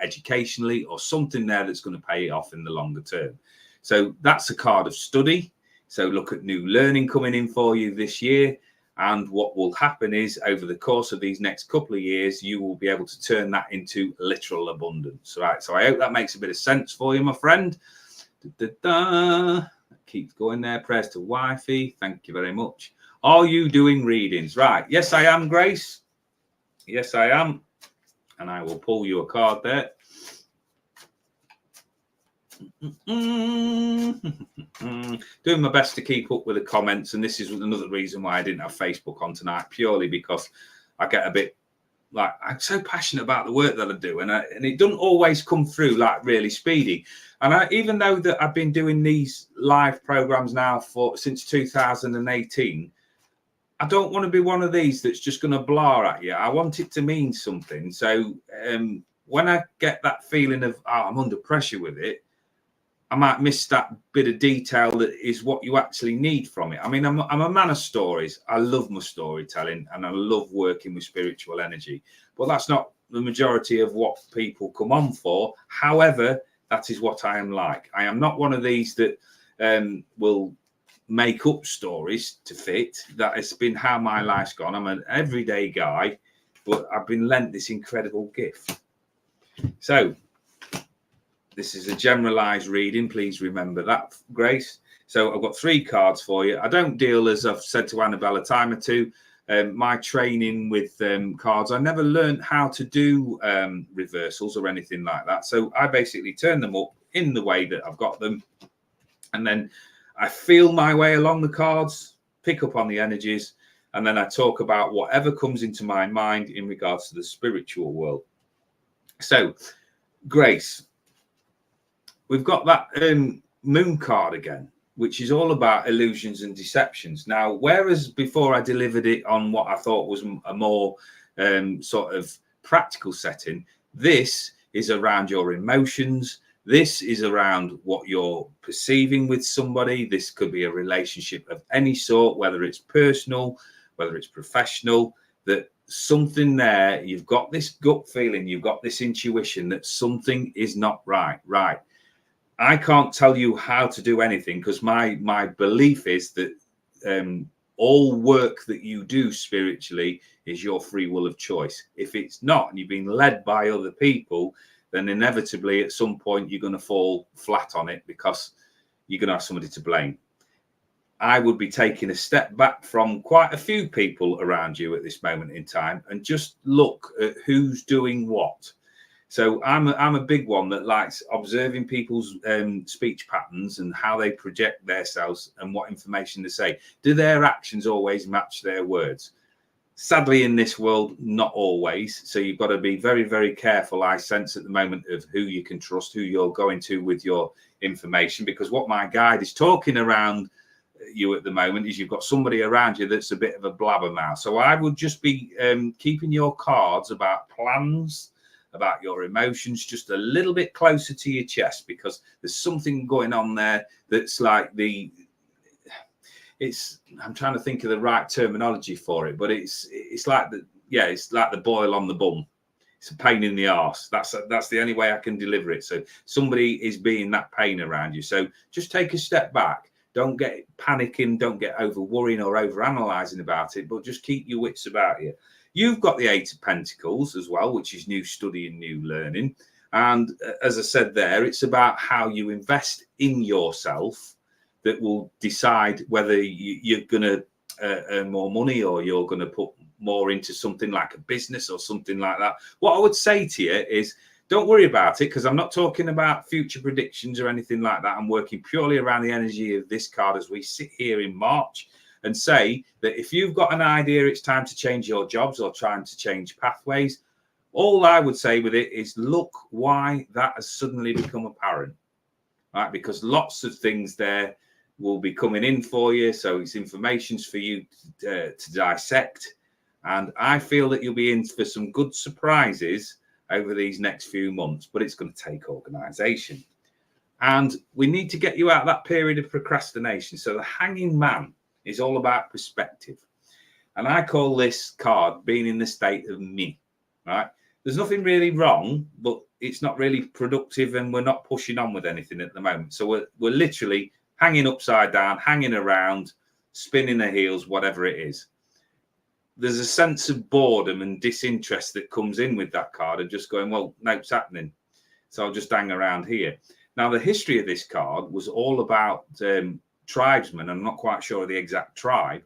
educationally, or something there that's going to pay off in the longer term. So that's a card of study. So look at new learning coming in for you this year. And what will happen is over the course of these next couple of years, you will be able to turn that into literal abundance. Right. So I hope that makes a bit of sense for you, my friend. Keeps going there. Prayers to wifey. Thank you very much. Are you doing readings? Right. Yes, I am, Grace. Yes, I am. And I will pull you a card there. Doing my best to keep up with the comments, and this is another reason why I didn't have Facebook on tonight, purely because I get a bit like, I'm so passionate about the work that I do, and it doesn't always come through like really speedy. And even though that I've been doing these live programs now since 2018, I don't want to be one of these that's just going to blar at you. I want it to mean something. So when I get that feeling of I'm under pressure with it, I might miss that bit of detail that is what you actually need from it. I mean, I'm a man of stories. I love my storytelling, and I love working with spiritual energy. But that's not the majority of what people come on for. However, that is what I am like. I am not one of these that will make up stories to fit. That has been how my life's gone. I'm an everyday guy, but I've been lent this incredible gift. So this is a generalized reading. Please remember that, Grace. So I've got 3 cards for you. I don't deal, as I've said to Annabelle a time or two, my training with cards, I never learned how to do reversals or anything like that. So I basically turn them up in the way that I've got them. And then I feel my way along the cards, pick up on the energies, and then I talk about whatever comes into my mind in regards to the spiritual world. So, Grace, we've got that moon card again, which is all about illusions and deceptions. Now, whereas before I delivered it on what I thought was a more sort of practical setting, this is around your emotions. This is around what you're perceiving with somebody. This could be a relationship of any sort, whether it's personal, whether it's professional, that something there, you've got this gut feeling, you've got this intuition that something is not right. I can't tell you how to do anything, because my belief is that all work that you do spiritually is your free will of choice. If it's not, and you've been led by other people, then inevitably at some point you're going to fall flat on it, because you're going to have somebody to blame. I would be taking a step back from quite a few people around you at this moment in time and just look at who's doing what. So I'm a big one that likes observing people's speech patterns and how they project themselves and what information they say. Do their actions always match their words? Sadly, in this world, not always. So you've got to be very, very careful, I sense at the moment, of who you can trust, who you're going to with your information. Because what my guide is talking around you at the moment is you've got somebody around you that's a bit of a blabbermouth. So I would just be keeping your cards about plans, about your emotions, just a little bit closer to your chest, because there's something going on there that's like I'm trying to think of the right terminology for it, but it's like it's like the boil on the bum. It's a pain in the arse. That's the only way I can deliver it. So somebody is being that pain around you. So just take a step back. Don't get panicking. Don't get over worrying or over analysing about it, but just keep your wits about you. You've got the Eight of Pentacles as well, which is new study and new learning. And as I said there, it's about how you invest in yourself that will decide whether you're going to earn more money, or you're going to put more into something like a business or something like that. What I would say to you is, don't worry about it, because I'm not talking about future predictions or anything like that. I'm working purely around the energy of this card as we sit here in March, and say that if you've got an idea it's time to change your jobs or trying to change pathways, all I would say with it is look why that has suddenly become apparent, right? Because lots of things there will be coming in for you. So it's informations for you to dissect. And I feel that you'll be in for some good surprises over these next few months, but it's going to take organization. And we need to get you out of that period of procrastination. So the Hanging Man is all about perspective. And I call this card being in the state of me, right? There's nothing really wrong, but it's not really productive, and we're not pushing on with anything at the moment. So we're literally hanging upside down, hanging around, spinning the heels, whatever it is. There's a sense of boredom and disinterest that comes in with that card, and just going, well, no, it's happening, so I'll just hang around here. Now, the history of this card was all about tribesmen. I'm not quite sure of the exact tribe,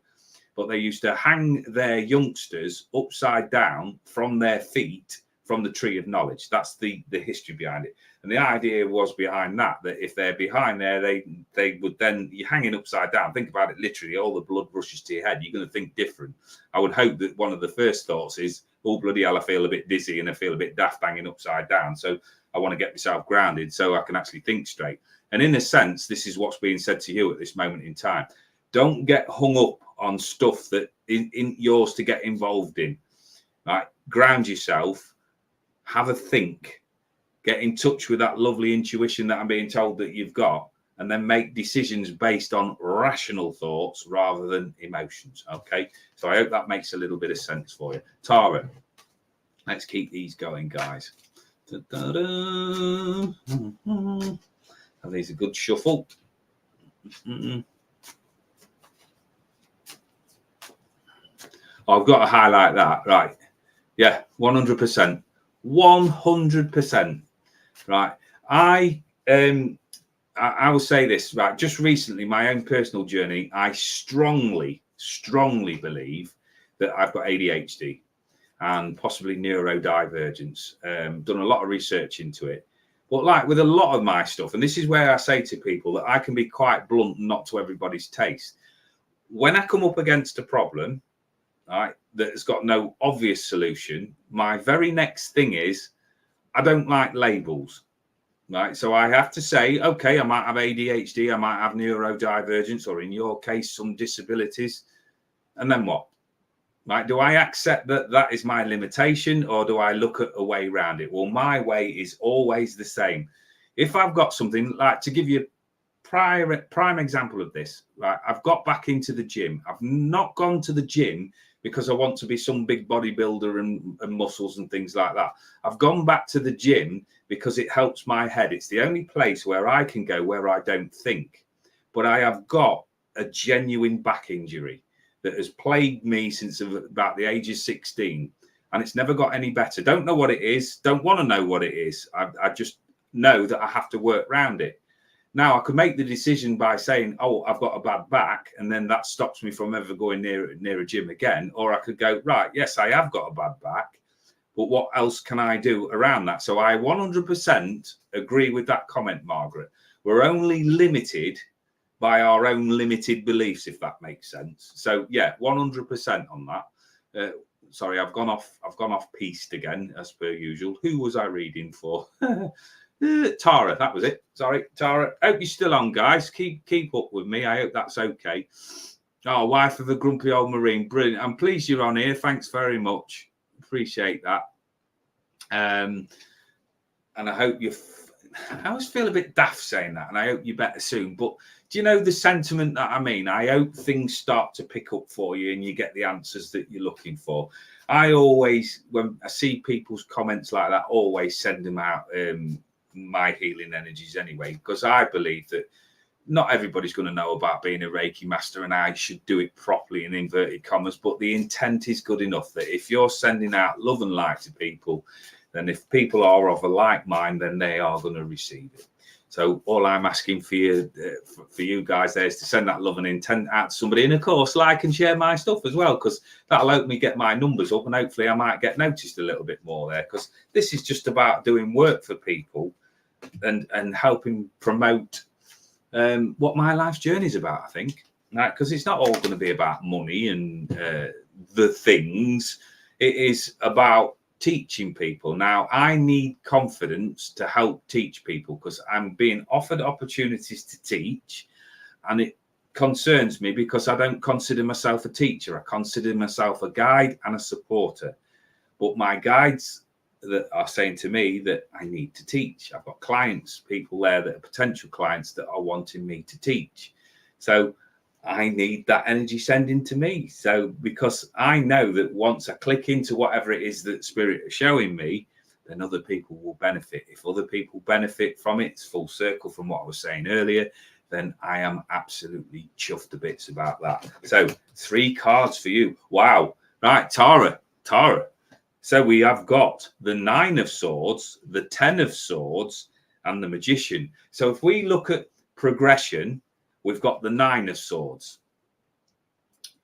but they used to hang their youngsters upside down from their feet from the tree of knowledge. That's the history behind it. And the idea was behind that if they're behind there, they would then, you're hanging upside down. Think about it literally, all the blood rushes to your head. You're going to think different. I would hope that one of the first thoughts is, oh, bloody hell, I feel a bit dizzy and I feel a bit daft hanging upside down. So I want to get myself grounded so I can actually think straight. And in a sense, this is what's being said to you at this moment in time. Don't get hung up on stuff that in yours to get involved in. Right? Ground yourself, have a think, get in touch with that lovely intuition that I'm being told that you've got, and then make decisions based on rational thoughts rather than emotions. Okay, so I hope that makes a little bit of sense for you. Tara, let's keep these going, guys. And these a good shuffle. I've got to highlight that, right? Yeah, 100%. 100%. Right. I will say this, right? Just recently, my own personal journey, I strongly believe that I've got ADHD and possibly neurodivergence. Done a lot of research into it. But like with a lot of my stuff, and this is where I say to people that I can be quite blunt and not to everybody's taste. When I come up against a problem, right, that has got no obvious solution, my very next thing is I don't like labels, right? So I have to say, okay, I might have ADHD, I might have neurodivergence, or in your case, some disabilities. And then what? Right? Do I accept that that is my limitation, or do I look at a way around it? Well, my way is always the same. If I've got something, like to give you a prime example of this, right? I've got back into the gym. I've not gone to the gym because I want to be some big bodybuilder and muscles and things like that. I've gone back to the gym because it helps my head. It's the only place where I can go where I don't think. But I have got a genuine back injury that has plagued me since about the age of 16, and it's never got any better. Don't know what it is. Don't want to know what it is. I just know that I have to work around it. Now, I could make the decision by saying, oh, I've got a bad back, and then that stops me from ever going near a gym again. Or I could go, right, yes, I have got a bad back, but what else can I do around that? So I 100% agree with that comment, Margaret. We're only limited by our own limited beliefs, if that makes sense. So yeah, 100% on that. Sorry, I've gone off piste again, as per usual. Who was I reading for? Tara, that was it. Sorry, Tara. Hope you're still on, guys. Keep up with me. I hope that's okay. Oh, wife of a grumpy old Marine. Brilliant. I'm pleased you're on here. Thanks very much. Appreciate that. And I hope I always feel a bit daft saying that, and I hope you're better soon. But do you know the sentiment that I mean? I hope things start to pick up for you and you get the answers that you're looking for. I always, when I see people's comments like that, always send them out my healing energies anyway, because I believe that not everybody's going to know about being a Reiki master, and I should do it properly in inverted commas, but the intent is good enough that if you're sending out love and light to people, then if people are of a like mind, then they are going to receive it. So all I'm asking for you guys there is to send that love and intent out to somebody, and of course, like and share my stuff as well, because that'll help me get my numbers up, and hopefully I might get noticed a little bit more there, because this is just about doing work for people and helping promote what my life's journey is about, I think. Right? Because it's not all going to be about money and the things. It is about teaching people. Now, I need confidence to help teach people, because I'm being offered opportunities to teach, and it concerns me because I don't consider myself a teacher. I consider myself a guide and a supporter. But my guides that are saying to me that I need to teach. I've got clients, people there that are potential clients that are wanting me to teach. So I need that energy sending to me. So because I know that once I click into whatever it is that Spirit is showing me, then other people will benefit. If other people benefit from it, it's full circle from what I was saying earlier, then I am absolutely chuffed to bits about that. So 3 cards for you. Wow. Right, Tara. So we have got the 9 of Swords, the 10 of Swords, and the Magician. So if we look at progression, we've got the 9 of Swords.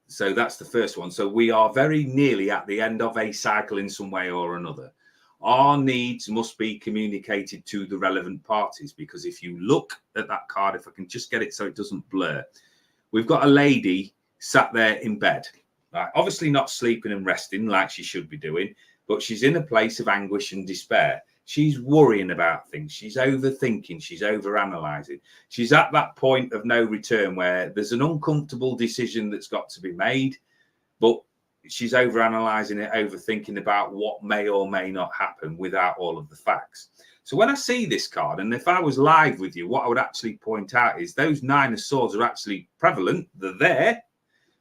So that's the first one. So we are very nearly at the end of a cycle in some way or another. Our needs must be communicated to the relevant parties, because if you look at that card, if I can just get it so it doesn't blur, we've got a lady sat there in bed, right? Obviously not sleeping and resting like she should be doing, but she's in a place of anguish and despair. She's worrying about things. She's overthinking. She's overanalyzing. She's at that point of no return where there's an uncomfortable decision that's got to be made, but she's overanalyzing it, overthinking about what may or may not happen without all of the facts. So when I see this card, and if I was live with you, what I would actually point out is those 9 of Swords are actually prevalent. They're there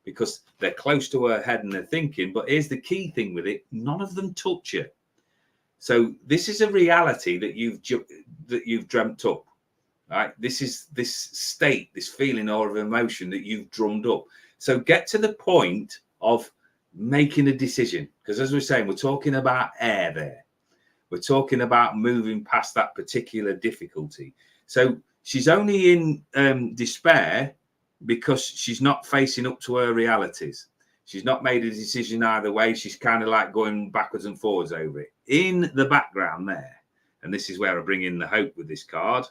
because they're close to her head and they're thinking. But here's the key thing with it. None of them touch you. So this is a reality that you've dreamt up, right? This is this state, this feeling or of emotion that you've drummed up. So get to the point of making a decision, because as we're saying, we're talking about air there. We're talking about moving past that particular difficulty. So she's only in despair because she's not facing up to her realities. She's not made a decision either way. She's kind of like going backwards and forwards over it. In the background there, and this is where I bring in the hope with this card,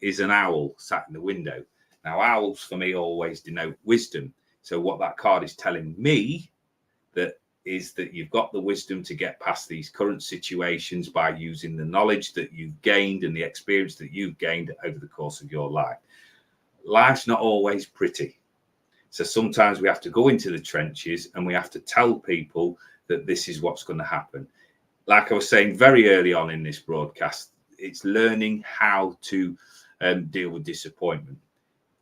is an owl sat in the window. Now, owls for me always denote wisdom. So what that card is telling me that is that you've got the wisdom to get past these current situations by using the knowledge that you've gained and the experience that you've gained over the course of your life. Life's not always pretty. So sometimes we have to go into the trenches and we have to tell people that this is what's going to happen. Like I was saying very early on in this broadcast, it's learning how to deal with disappointment.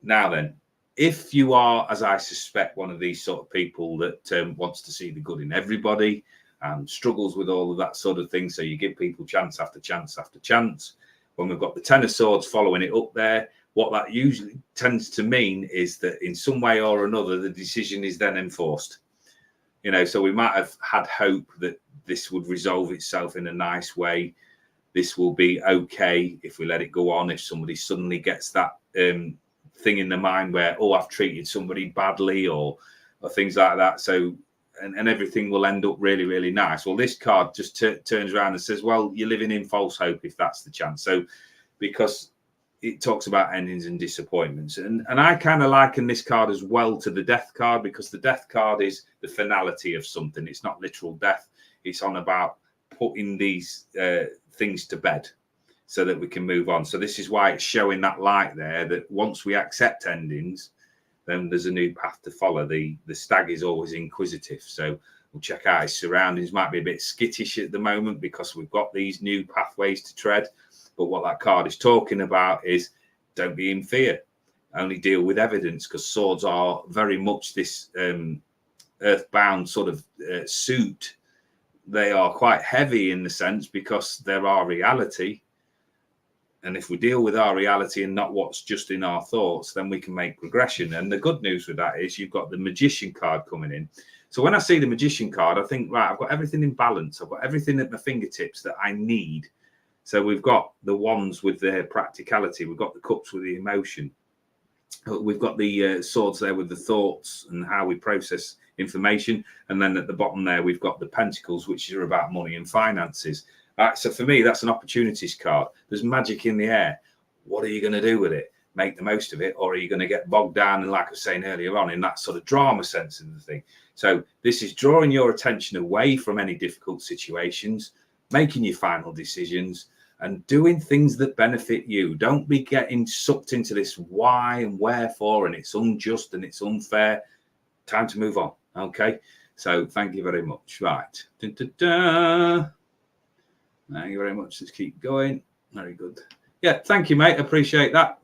Now then, if you are, as I suspect, one of these sort of people that wants to see the good in everybody and struggles with all of that sort of thing, so you give people chance after chance after chance, when we've got the Ten of Swords following it up there, what that usually tends to mean is that in some way or another, the decision is then enforced. You know, so we might have had hope that this would resolve itself in a nice way. This will be okay if we let it go on. If somebody suddenly gets that thing in their mind where, oh, I've treated somebody badly or things like that. So, and everything will end up really, really nice. Well, this card just turns around and says, well, you're living in false hope if that's the chance. So, because it talks about endings and disappointments. And I kind of liken this card as well to the death card, because the death card is the finality of something. It's not literal death. It's on about putting these things to bed so that we can move on. So this is why it's showing that light there, that once we accept endings, then there's a new path to follow. The stag is always inquisitive. So we'll check out his surroundings. Might be a bit skittish at the moment because we've got these new pathways to tread. But what that card is talking about is don't be in fear. Only deal with evidence, because swords are very much this earthbound sort of suit. They are quite heavy in the sense because they're our reality. And if we deal with our reality and not what's just in our thoughts, then we can make progression. And the good news with that is you've got the Magician card coming in. So when I see the Magician card, I think, right, I've got everything in balance. I've got everything at my fingertips that I need. So we've got the wands with their practicality. We've got the cups with the emotion. We've got the swords there with the thoughts and how we process information. And then at the bottom there, we've got the pentacles, which are about money and finances. So for me, that's an opportunities card. There's magic in the air. What are you going to do with it? Make the most of it? Or are you going to get bogged down, and like I was saying earlier on, in that sort of drama sense of the thing? So this is drawing your attention away from any difficult situations, making your final decisions, and doing things that benefit you. Don't be getting sucked into this why and wherefore, and it's unjust and it's unfair. Time to move on. Okay. So thank you very much. Right. Dun, dun, dun. Thank you very much. Let's keep going. Very good. Yeah, thank you, mate. Appreciate that.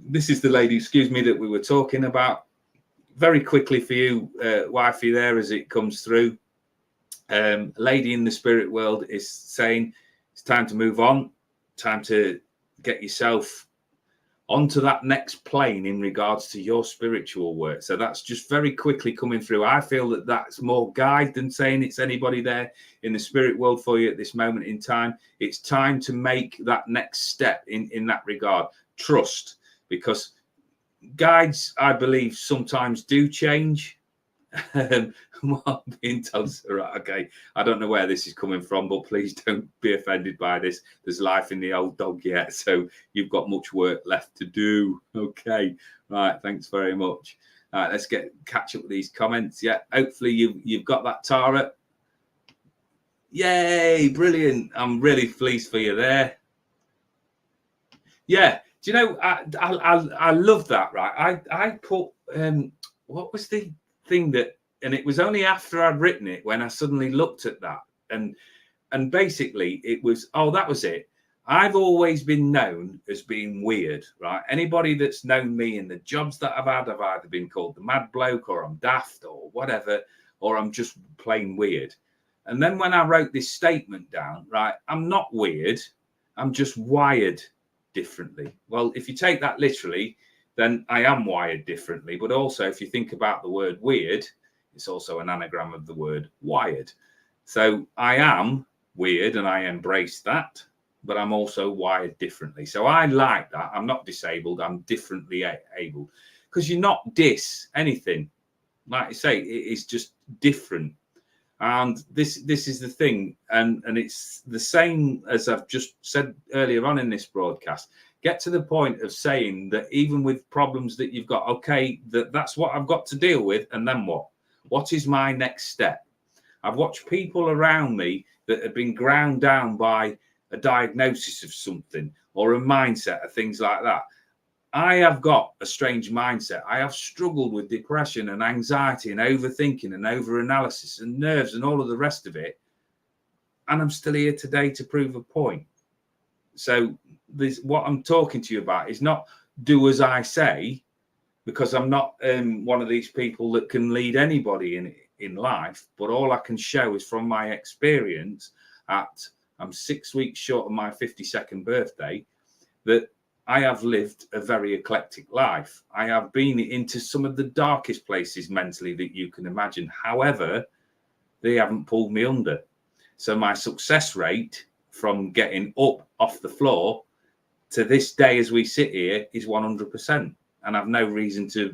This is the lady, excuse me, that we were talking about. Very quickly for you, wifey, there as it comes through. Lady in the spirit world is saying it's time to move on, time to get yourself onto that next plane in regards to your spiritual work. So that's just very quickly coming through. I feel that that's more guide than saying it's anybody there in the spirit world for you at this moment in time. It's time to make that next step in that regard. Trust, because guides, I believe, sometimes do change. Well, being told, right, okay, I don't know where this is coming from, but please don't be offended by this. There's life in the old dog yet, so you've got much work left to do. Okay, right, thanks very much. All right, let's catch up with these comments. Yeah, hopefully you've got that, Tara. Yay, brilliant. I'm really pleased for you there. Yeah, do you know, I love that, right? I put, what was the thing that, and it was only after I'd written it when I suddenly looked at that, and basically it was, oh, that was it. I've always been known as being weird, right? Anybody that's known me in the jobs that I've had, I've either been called the mad bloke, or I'm daft, or whatever, or I'm just plain weird. And then when I wrote this statement down, right, I'm not weird, I'm just wired differently. Well, if you take that literally, then I am wired differently. But also, if you think about the word weird, it's also an anagram of the word wired. So I am weird and I embrace that, but I'm also wired differently. So I like that. I'm not disabled. I'm differently able, because you're not anything. like I say, it is just different. And this is the thing, and it's the same as I've just said earlier on in this broadcast. Get to the point of saying that even with problems that you've got, okay, that's what I've got to deal with, and then what? What is my next step? I've watched people around me that have been ground down by a diagnosis of something or a mindset or things like that. I have got a strange mindset. I have struggled with depression and anxiety and overthinking and overanalysis and nerves and all of the rest of it. And I'm still here today to prove a point. So what I'm talking to you about is not do as I say, because I'm not one of these people that can lead anybody in life. But all I can show is from my experience I'm 6 weeks short of my 52nd birthday, that I have lived a very eclectic life. I have been into some of the darkest places mentally that you can imagine. However, they haven't pulled me under. So my success rate from getting up off the floor to this day as we sit here is 100%. And I've no reason to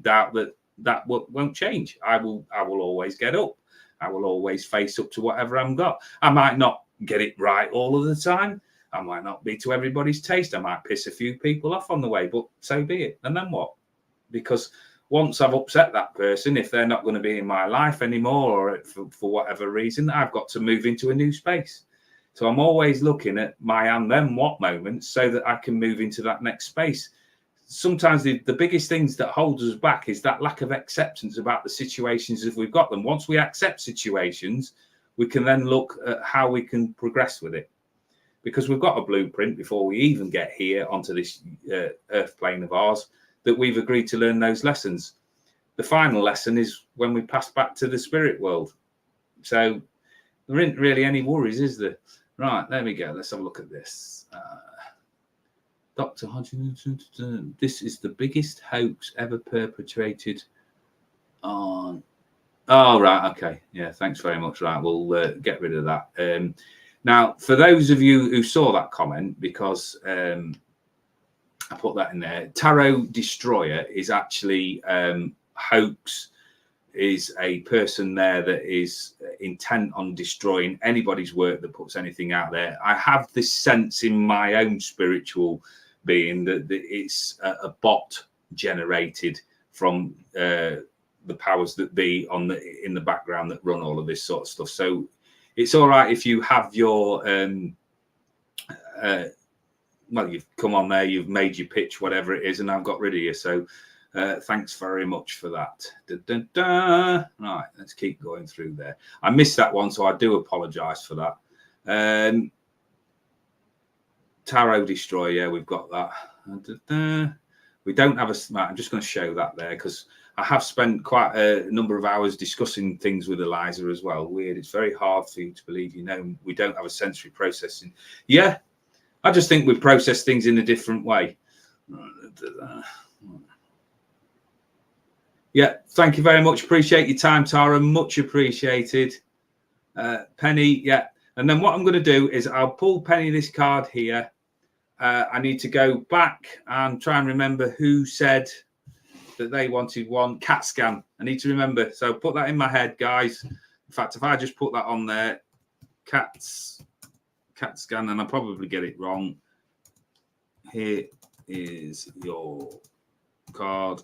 doubt that won't change. I will always get up. I will always face up to whatever I've got. I might not get it right all of the time. I might not be to everybody's taste. I might piss a few people off on the way, but so be it. And then what? Because once I've upset that person, if they're not going to be in my life anymore, or for whatever reason, I've got to move into a new space. So I'm always looking at my and then what moments so that I can move into that next space. Sometimes the biggest things that hold us back is that lack of acceptance about the situations if we've got them. Once we accept situations, we can then look at how we can progress with it. Because we've got a blueprint before we even get here onto this earth plane of ours, that we've agreed to learn those lessons. The final lesson is when we pass back to the spirit world. So there isn't really any worries, is there? Right, there we go. Let's have a look at this. Dr. Hodgson, this is the biggest hoax ever perpetrated on... Oh, right, okay. Yeah, thanks very much. Right, we'll get rid of that. Now, for those of you who saw that comment, because I put that in there, Tarot Destroyer is actually hoax, is a person there that is intent on destroying anybody's work that puts anything out there. I have this sense in my own spiritual being that it's a bot generated from the powers that be in the background that run all of this sort of stuff. So it's all right if you have your well, you've come on there, you've made your pitch, whatever it is, and I've got rid of you. So thanks very much for that. Right, let's keep going through there. I missed that one, so I do apologize for that. Tarot Destroyer, yeah, we've got that. We don't have a... I'm just going to show that there because I have spent quite a number of hours discussing things with Eliza as well. Weird. It's very hard for you to believe, we don't have a sensory processing. Yeah, I just think we process things in a different way. Yeah, thank you very much. Appreciate your time, Tara. Much appreciated. Penny, yeah. And then what I'm going to do is I'll pull Penny this card here. I need to go back and try and remember who said that they wanted one. CAT scan. I need to remember. So put that in my head, guys. In fact, if I just put that on there, CAT scan, and I'll probably get it wrong. Here is your card.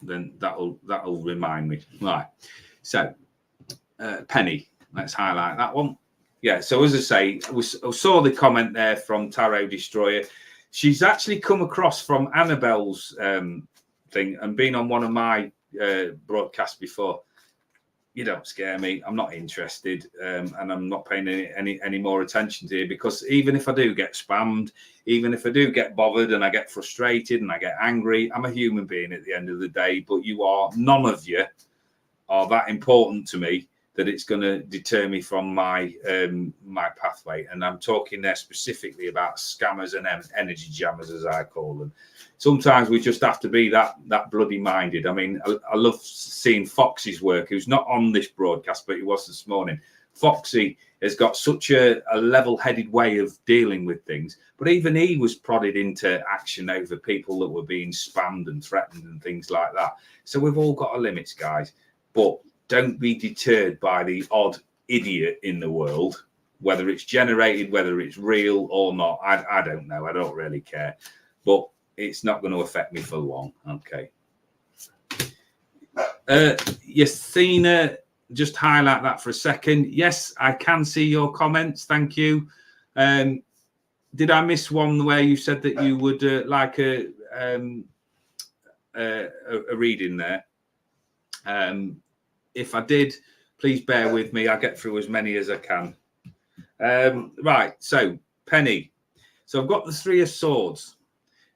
Then that'll remind me. Right. So Penny, let's highlight that one. Yeah, so as I say, I saw the comment there from Tarot Destroyer. She's actually come across from Annabelle's thing and been on one of my broadcasts before. You don't scare me. I'm not interested, and I'm not paying any more attention to you, because even if I do get spammed, even if I do get bothered and I get frustrated and I get angry, I'm a human being at the end of the day. But none of you are that important to me that it's going to deter me from my my pathway. And I'm talking there specifically about scammers and energy jammers, as I call them. Sometimes we just have to be that bloody minded. I mean, I love seeing Foxy's work, who's not on this broadcast, but he was this morning. Foxy has got such a level-headed way of dealing with things. But even he was prodded into action over people that were being spammed and threatened and things like that. So we've all got our limits, guys. But don't be deterred by the odd idiot in the world, whether it's generated, whether it's real or not. I don't know. I don't really care. But it's not going to affect me for long. Okay. Yasina, just highlight that for a second. Yes, I can see your comments. Thank you. Did I miss one where you said that you would like a reading there? If I did, please bear with me. I'll get through as many as I can. Right, so Penny. So I've got the Three of Swords.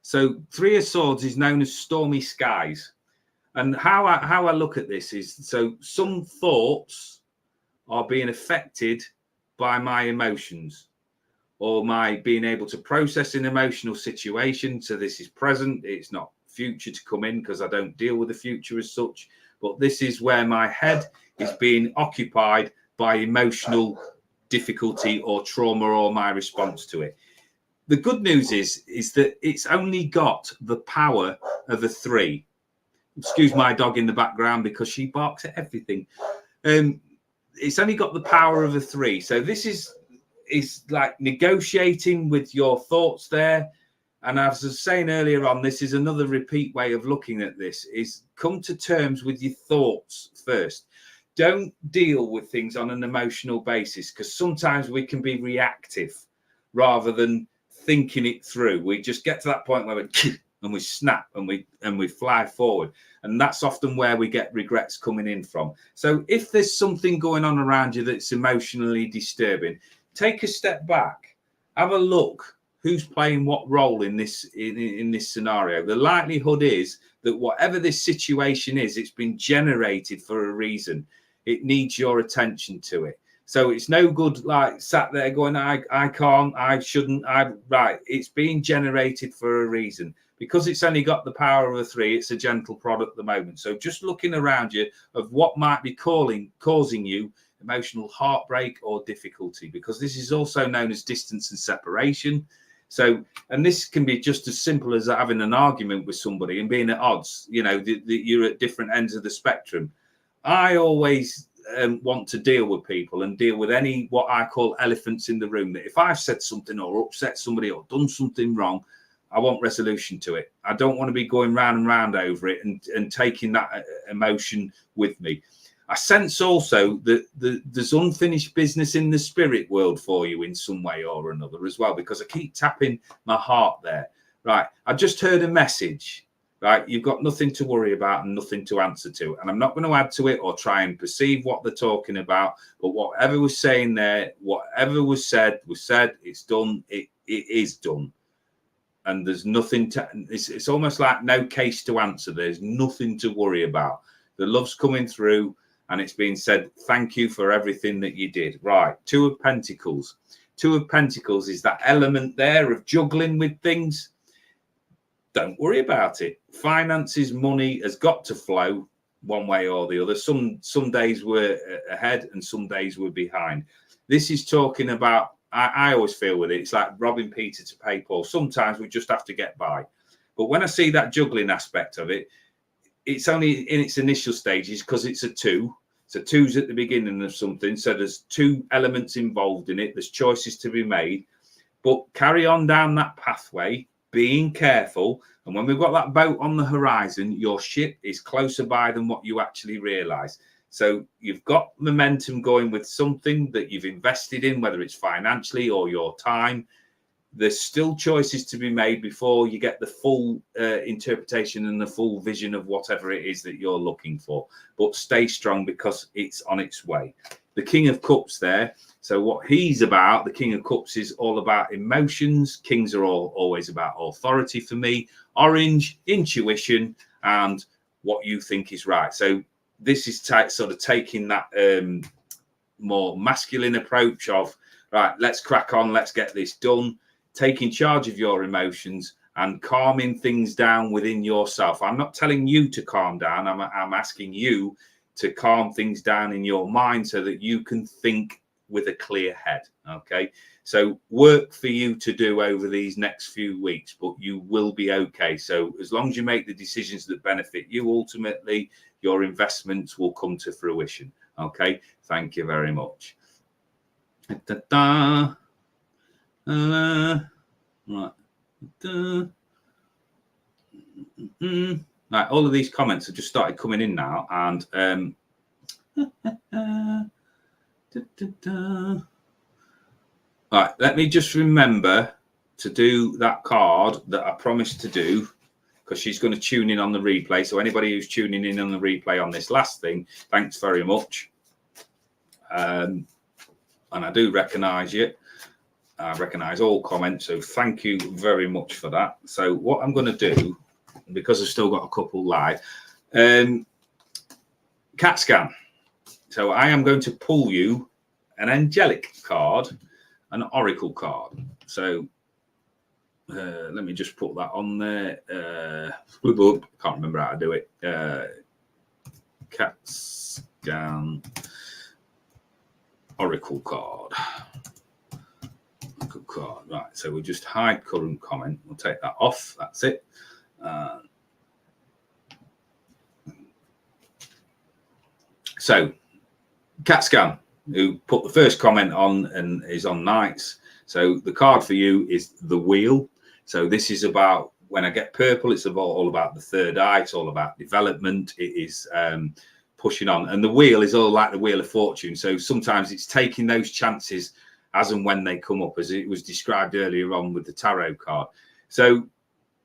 So Three of Swords is known as stormy skies. And how I look at this is, so some thoughts are being affected by my emotions or my being able to process an emotional situation. So this is present. It's not future to come in because I don't deal with the future as such. But this is where my head is being occupied by emotional difficulty or trauma or my response to it. The good news is that it's only got the power of a 3. Excuse my dog in the background because she barks at everything. It's only got the power of a 3. So this is like negotiating with your thoughts there. And as I was saying earlier on, this is another repeat way of looking at this, is come to terms with your thoughts first. Don't deal with things on an emotional basis, because sometimes we can be reactive rather than thinking it through. We just get to that point where we and we snap and we fly forward. And that's often where we get regrets coming in from. So if there's something going on around you that's emotionally disturbing, take a step back, have a look who's playing what role in this in this scenario. The likelihood is that whatever this situation is, it's been generated for a reason. It needs your attention to it. So it's no good like sat there going, I can't, I shouldn't, right. It's being generated for a reason. Because it's only got the power of a 3, it's a gentle prod at the moment. So just looking around you of what might be causing you emotional heartbreak or difficulty, because this is also known as distance and separation. So, and this can be just as simple as having an argument with somebody and being at odds. You know, you're at different ends of the spectrum. I always want to deal with people and deal with any what I call elephants in the room. That if I've said something or upset somebody or done something wrong, I want resolution to it. I don't want to be going round and round over it and taking that emotion with me. I sense also that there's unfinished business in the spirit world for you in some way or another as well, because I keep tapping my heart there. Right. I just heard a message. Right. You've got nothing to worry about and nothing to answer to. And I'm not going to add to it or try and perceive what they're talking about. But whatever was saying there, whatever was said, it's done. It is done. And there's nothing to, it's almost like no case to answer. There's nothing to worry about. The love's coming through and it's being said, thank you for everything that you did. Right. 2 of Pentacles. 2 of Pentacles is that element there of juggling with things. Don't worry about it. Finances, money has got to flow one way or the other. Some days we're ahead and some days we're behind. This is talking about, I always feel with it, it's like robbing Peter to pay Paul. Sometimes we just have to get by. But when I see that juggling aspect of it, it's only in its initial stages because it's a 2. So 2's at the beginning of something. So there's 2 elements involved in it. There's choices to be made. But carry on down that pathway, being careful. And when we've got that boat on the horizon, your ship is closer by than what you actually realise. So you've got momentum going with something that you've invested in, whether it's financially or your time. There's still choices to be made before you get the full interpretation and the full vision of whatever it is that you're looking for. But stay strong because it's on its way. The King of Cups there. So what he's about, the King of Cups, is all about emotions. Kings are always about authority for me. Orange, intuition, and what you think is right. So this is sort of taking that more masculine approach of, right, let's crack on, let's get this done, taking charge of your emotions and calming things down within yourself. I'm not telling you to calm down. I'm asking you to calm things down in your mind so that you can think with a clear head. Okay, so work for you to do over these next few weeks, but you will be okay. So as long as you make the decisions that benefit you, ultimately your investments will come to fruition. Okay, thank you very much. Right. Right, all of these comments have just started coming in now, and right, let me just remember to do that card that I promised to do, because she's going to tune in on the replay. So anybody who's tuning in on the replay on this last thing, thanks very much. And I do recognise you. I recognise all comments, so thank you very much for that. So what I'm going to do, because I've still got a couple live, CAT scan. So I am going to pull you an angelic card, an oracle card. So let me just put that on there. Can't remember how to do it. CAT scan oracle card. Oracle card. Right. So we'll just hide current comment. We'll take that off. That's it. So CAT scan, who put the first comment on and is on nights. So the card for you is the wheel. So this is about, when I get purple, it's all about the third eye. It's all about development. It is pushing on. And the wheel is all like the wheel of fortune. So sometimes it's taking those chances as and when they come up, as it was described earlier on with the tarot card. So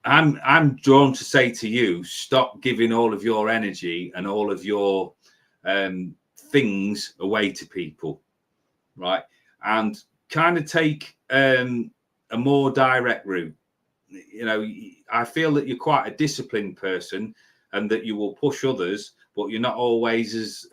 I'm drawn to say to you, stop giving all of your energy and all of your things away to people, right? And kind of take a more direct route. You know, I feel that you're quite a disciplined person and that you will push others, but you're not always as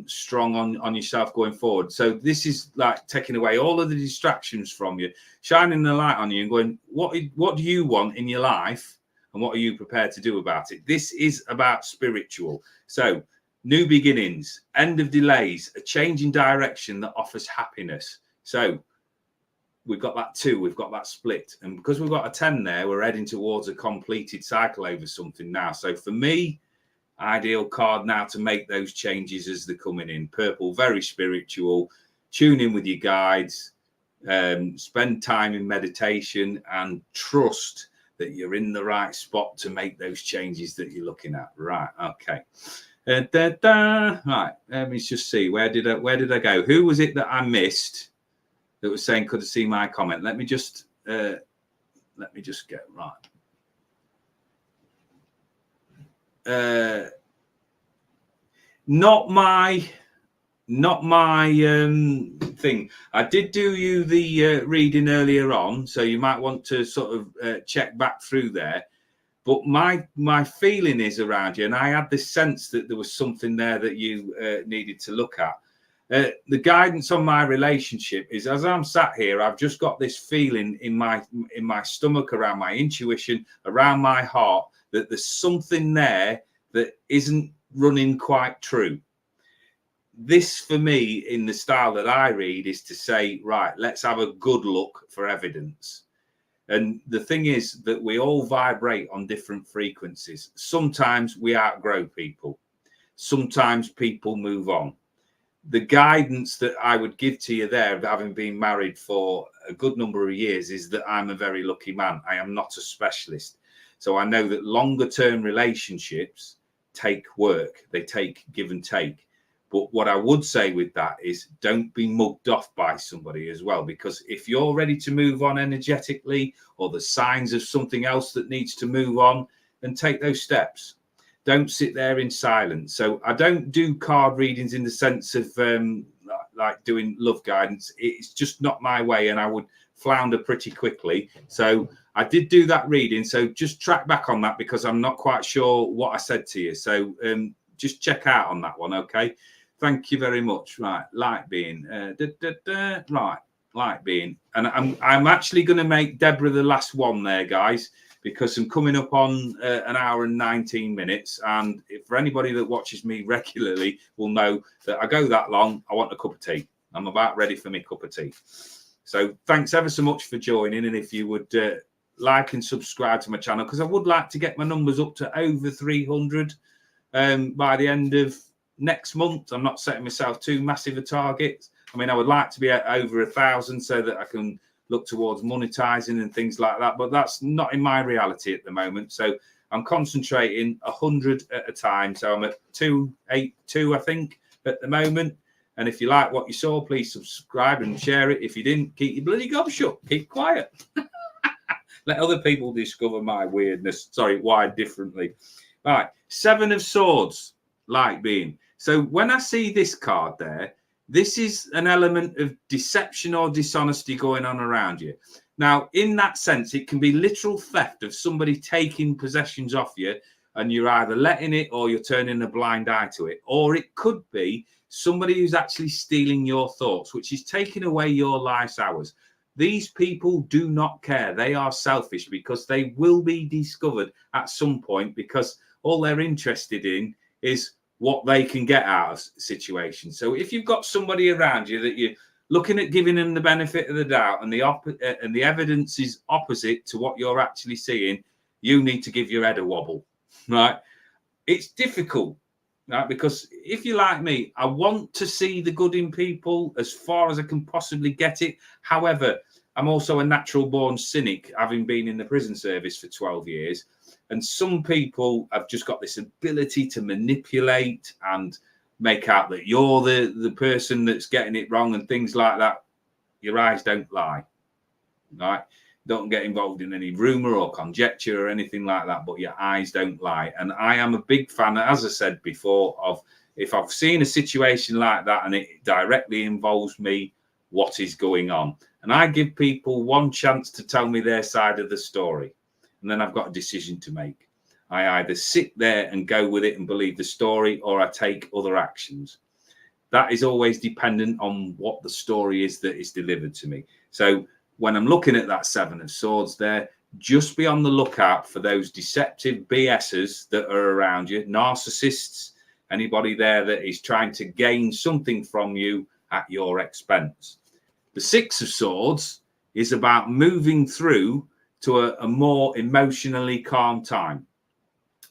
strong on yourself going forward. So this is like taking away all of the distractions from you, shining the light on you and going, what do you want in your life and what are you prepared to do about it? This is about spiritual. So new beginnings, end of delays, a change in direction that offers happiness. So we've got that 2, we've got that split. And because we've got a 10 there, we're heading towards a completed cycle over something now. So for me, ideal card now to make those changes as they're coming in. Purple, very spiritual. Tune in with your guides, spend time in meditation and trust that you're in the right spot to make those changes that you're looking at. Right, okay. Right, let me just see. Where did I go? Who was it that I missed that was saying could have seen my comment? Let me just get right. Not my thing. I did do you the reading earlier on, so you might want to sort of check back through there. But my feeling is around you, and I had this sense that there was something there that you needed to look at. The guidance on my relationship is, as I'm sat here, I've just got this feeling in my stomach, around my intuition, around my heart, that there's something there that isn't running quite true. This, for me, in the style that I read, is to say, right, let's have a good look for evidence. And the thing is that we all vibrate on different frequencies. Sometimes we outgrow people. Sometimes people move on. The guidance that I would give to you there, having been married for a good number of years, is that I'm a very lucky man. I am not a specialist. So I know that longer term relationships take work. They take give and take. But what I would say with that is, don't be mugged off by somebody as well, because if you're ready to move on energetically, or the signs of something else that needs to move on, then take those steps. Don't sit there in silence. So I don't do card readings in the sense of like doing love guidance. It's just not my way, and I would flounder pretty quickly. So I did do that reading. So just track back on that, because I'm not quite sure what I said to you. So just check out on that one, okay? Thank you very much. Right, light being, right, light being, and I'm actually going to make Deborah the last one there, guys, because I'm coming up on an hour and 19 minutes, and for anybody that watches me regularly will know that I go that long, I want a cup of tea. I'm about ready for my cup of tea. So thanks ever so much for joining. And if you would like and subscribe to my channel, because I would like to get my numbers up to over 300 by the end of next month. I'm not setting myself too massive a target. I mean, I would like to be at over 1,000 so that I can look towards monetizing and things like that. But that's not in my reality at the moment. So I'm concentrating 100 at a time. So I'm at 282, I think, at the moment. And if you like what you saw, please subscribe and share it. If you didn't, keep your bloody gob shut. Keep quiet. Let other people discover my weirdness. Sorry, wired differently. Right, 7 of Swords, light being. So when I see this card there, this is an element of deception or dishonesty going on around you. Now, in that sense, it can be literal theft of somebody taking possessions off you, and you're either letting it or you're turning a blind eye to it. Or it could be somebody who's actually stealing your thoughts, which is taking away your life's hours. These people do not care. They are selfish because they will be discovered at some point, because all they're interested in is what they can get out of situations. So if you've got somebody around you that you're looking at giving them the benefit of the doubt, and the evidence is opposite to what you're actually seeing, you need to give your head a wobble, right? It's difficult. Right, because if you're like me, I want to see the good in people as far as I can possibly get it. However, I'm also a natural born cynic, having been in the prison service for 12 years. And some people have just got this ability to manipulate and make out that you're the person that's getting it wrong and things like that. Your eyes don't lie, right? Don't get involved in any rumor or conjecture or anything like that, but your eyes don't lie. And I am a big fan, as I said before, of if I've seen a situation like that and it directly involves me, what is going on? And I give people one chance to tell me their side of the story. And then I've got a decision to make. I either sit there and go with it and believe the story, or I take other actions. That is always dependent on what the story is that is delivered to me. So when I'm looking at that 7 of Swords there, just be on the lookout for those deceptive BSs that are around you, narcissists, anybody there that is trying to gain something from you at your expense. The 6 of Swords is about moving through to a more emotionally calm time.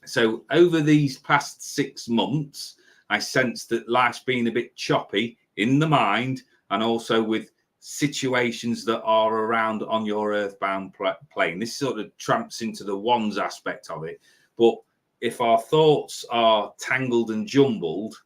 So over these past 6 months, I sense that life's been a bit choppy in the mind, and also with situations that are around on your earthbound plane. This sort of tramps into the wands aspect of it. But if our thoughts are tangled and jumbled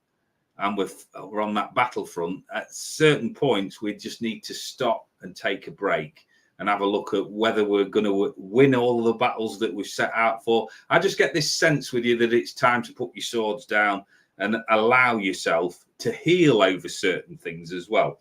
and we're on that battlefront, at certain points we just need to stop and take a break and have a look at whether we're going to win all the battles that we've set out for. I just get this sense with you that it's time to put your swords down and allow yourself to heal over certain things as well.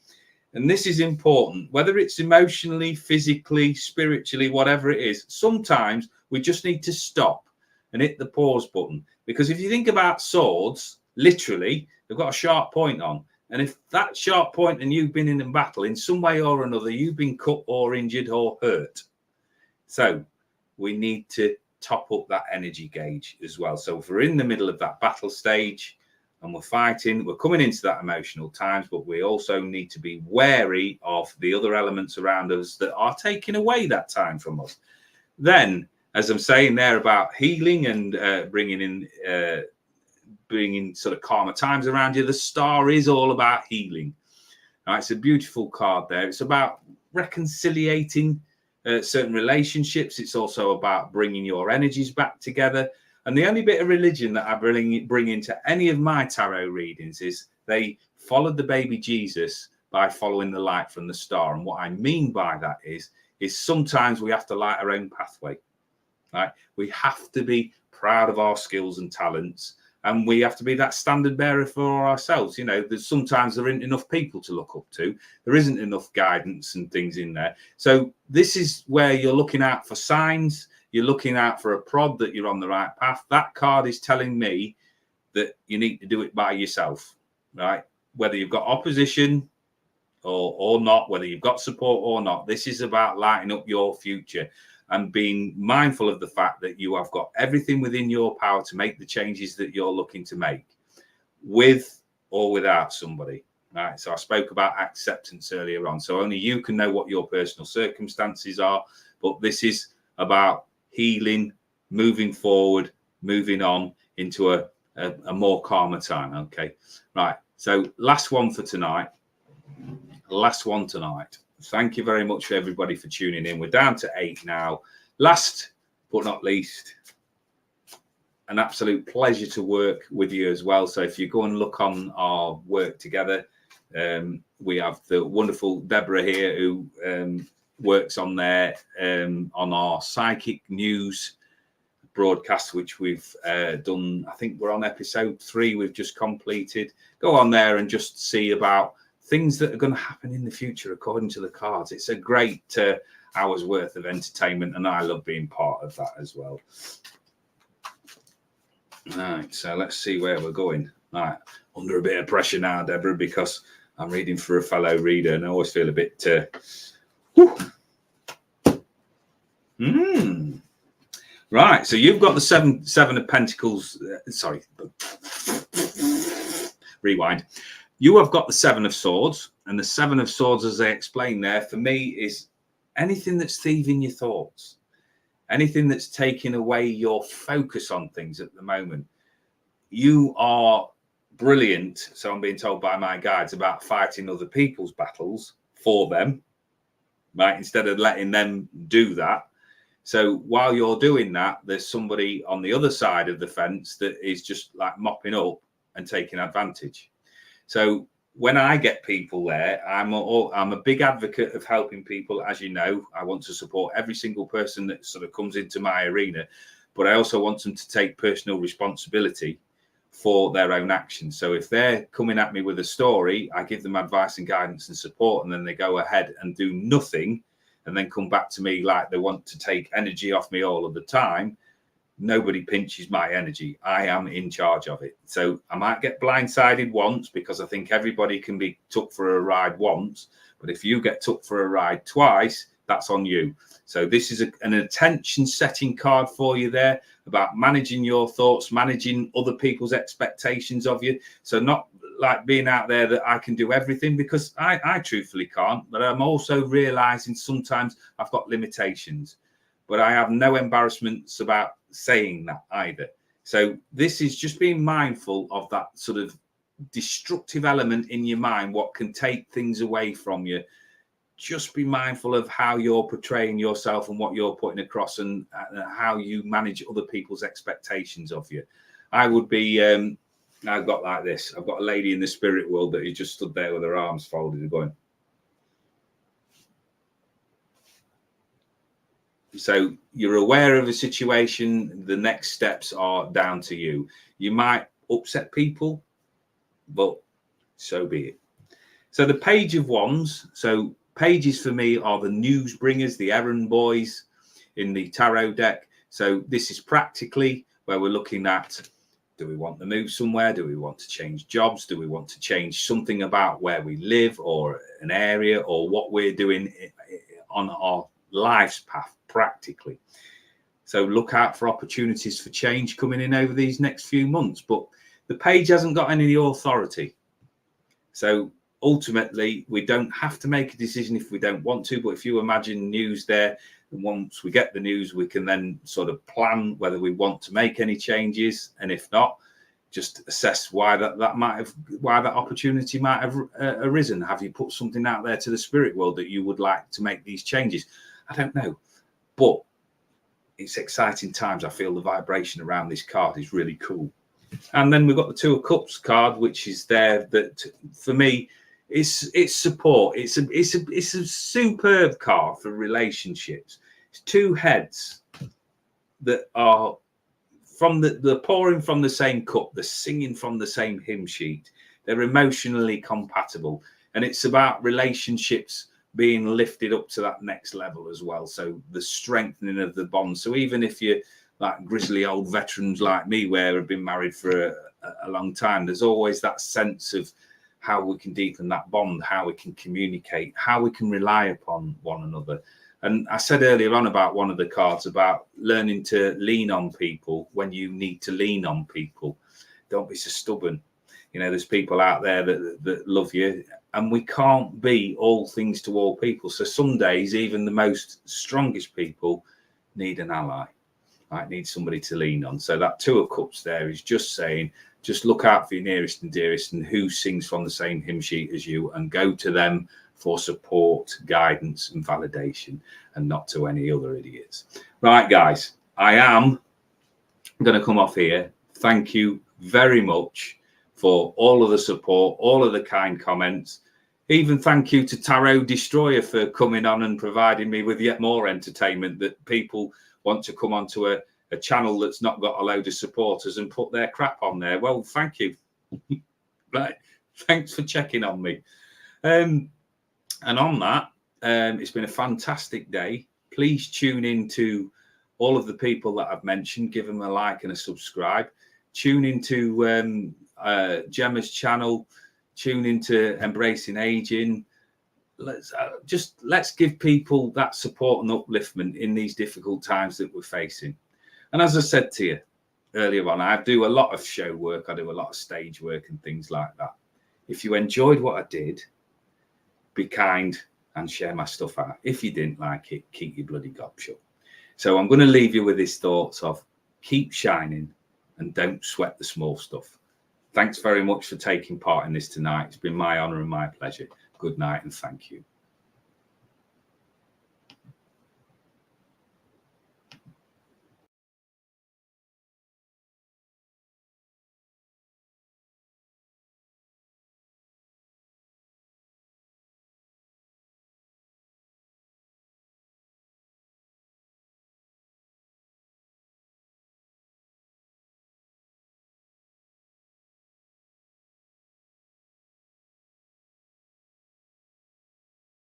And this is important, whether it's emotionally, physically, spiritually, whatever it is. Sometimes we just need to stop and hit the pause button. Because if you think about swords, literally, they've got a sharp point on. And if that sharp point and you've been in a battle, in some way or another, you've been cut or injured or hurt. So we need to top up that energy gauge as well. So if we're in the middle of that battle stage, and we're fighting, we're coming into that emotional times, but we also need to be wary of the other elements around us that are taking away that time from us. Then, as I'm saying there about healing and bringing sort of calmer times around you, the star is all about healing. Now, it's a beautiful card there. It's about reconciliating certain relationships. It's also about bringing your energies back together. And the only bit of religion that I bring into any of my tarot readings is they followed the baby Jesus by following the light from the star. And what I mean by that is sometimes we have to light our own pathway. Right? We have to be proud of our skills and talents, and we have to be that standard bearer for ourselves. You know, sometimes there isn't enough people to look up to. There isn't enough guidance and things in there. So this is where you're looking out for signs. You're looking out for a prod that you're on the right path. That card is telling me that you need to do it by yourself, right? Whether you've got opposition or not, whether you've got support or not, this is about lighting up your future and being mindful of the fact that you have got everything within your power to make the changes that you're looking to make, with or without somebody. Right. So I spoke about acceptance earlier on. So only you can know what your personal circumstances are. But this is about healing, moving forward, moving on into a more calmer time. Okay. Right. So last one for tonight. Last one tonight. Thank you very much for everybody for tuning in. We're down to 8 now. Last but not least, an absolute pleasure to work with you as well. So if you go and look on our work together, we have the wonderful Deborah here who works on there on our psychic news broadcast, which we've done. I think we're on episode 3 we've just completed. Go on there and just see about things that are going to happen in the future according to the cards. It's a great hour's worth of entertainment, and I love being part of that as well. Right, so let's see where we're going. Right, under a bit of pressure now, Deborah, because I'm reading for a fellow reader, and I always feel a bit. Right, so you've got the seven of Pentacles. Sorry, rewind. You have got the 7 of Swords, and the 7 of Swords, as I explained there, for me is anything that's thieving your thoughts, anything that's taking away your focus on things at the moment. You are brilliant, so I'm being told by my guides, about fighting other people's battles for them, right? Instead of letting them do that. So while you're doing that, there's somebody on the other side of the fence that is just like mopping up and taking advantage. So when I get people there, I'm a big advocate of helping people. As you know, I want to support every single person that sort of comes into my arena, but I also want them to take personal responsibility for their own actions. So if they're coming at me with a story, I give them advice and guidance and support, and then they go ahead and do nothing and then come back to me like they want to take energy off me all of the time. Nobody pinches my energy. I am in charge of it. So I might get blindsided once because I think everybody can be took for a ride once. But if you get took for a ride twice, that's on you. So this is an attention setting card for you there about managing your thoughts, managing other people's expectations of you. So not like being out there that I can do everything, because I truthfully can't. But I'm also realizing sometimes I've got limitations. But I have no embarrassments about saying that either. So this is just being mindful of that sort of destructive element in your mind, what can take things away from you. Just be mindful of how you're portraying yourself and what you're putting across, and how you manage other people's expectations of you. I would be, I've got like this. I've got a lady in the spirit world that is just stood there with her arms folded and going. So you're aware of a situation. The next steps are down to you. You might upset people, but so be it. So the Page of Wands. So pages for me are the news bringers, the errand boys in the tarot deck. So this is practically where we're looking at, do we want to move somewhere? Do we want to change jobs? Do we want to change something about where we live or an area, or what we're doing on our life's path practically? So look out for opportunities for change coming in over these next few months. But the page hasn't got any authority. So ultimately, we don't have to make a decision if we don't want to. But if you imagine news there, and once we get the news, we can then sort of plan whether we want to make any changes, and if not, just assess why that opportunity might have arisen. Have you put something out there to the spirit world that you would like to make these changes? I don't know, but it's exciting times. I feel the vibration around this card is really cool. And then we've got the Two of Cups card, which is there. That for me, it's support. It's a superb card for relationships. It's two heads that are they're pouring from the same cup. They're singing from the same hymn sheet. They're emotionally compatible, and it's about relationships being lifted up to that next level as well. So the strengthening of the bond. So even if you're like grizzly old veterans like me, where I've been married for a long time, there's always that sense of how we can deepen that bond, how we can communicate, how we can rely upon one another. And I said earlier on about one of the cards about learning to lean on people when you need to lean on people. Don't be so stubborn. You know, there's people out there that love you, and we can't be all things to all people. So some days, even the most strongest people need an ally. Right? Need somebody to lean on. So that Two of Cups there is just saying, just look out for your nearest and dearest and who sings from the same hymn sheet as you, and go to them for support, guidance and validation, and not to any other idiots. Right, guys, I am going to come off here. Thank you very much for all of the support, all of the kind comments. Even thank you to Tarot Destroyer for coming on and providing me with yet more entertainment, that people want to come onto a channel that's not got a load of supporters and put their crap on there. Well, thank you. Right. Thanks for checking on me. And on that, it's been a fantastic day. Please tune in to all of the people that I've mentioned. Give them a like and a subscribe. Tune into Gemma's channel. Tune into Embracing Aging. Let's give people that support and upliftment in these difficult times that we're facing. And as I said to you earlier on, I do a lot of show work. I do a lot of stage work and things like that. If you enjoyed what I did, be kind and share my stuff out. If you didn't like it, keep your bloody gob shut. So I'm going to leave you with this thoughts of keep shining and don't sweat the small stuff. Thanks very much for taking part in this tonight. It's been my honor and my pleasure. Good night and thank you.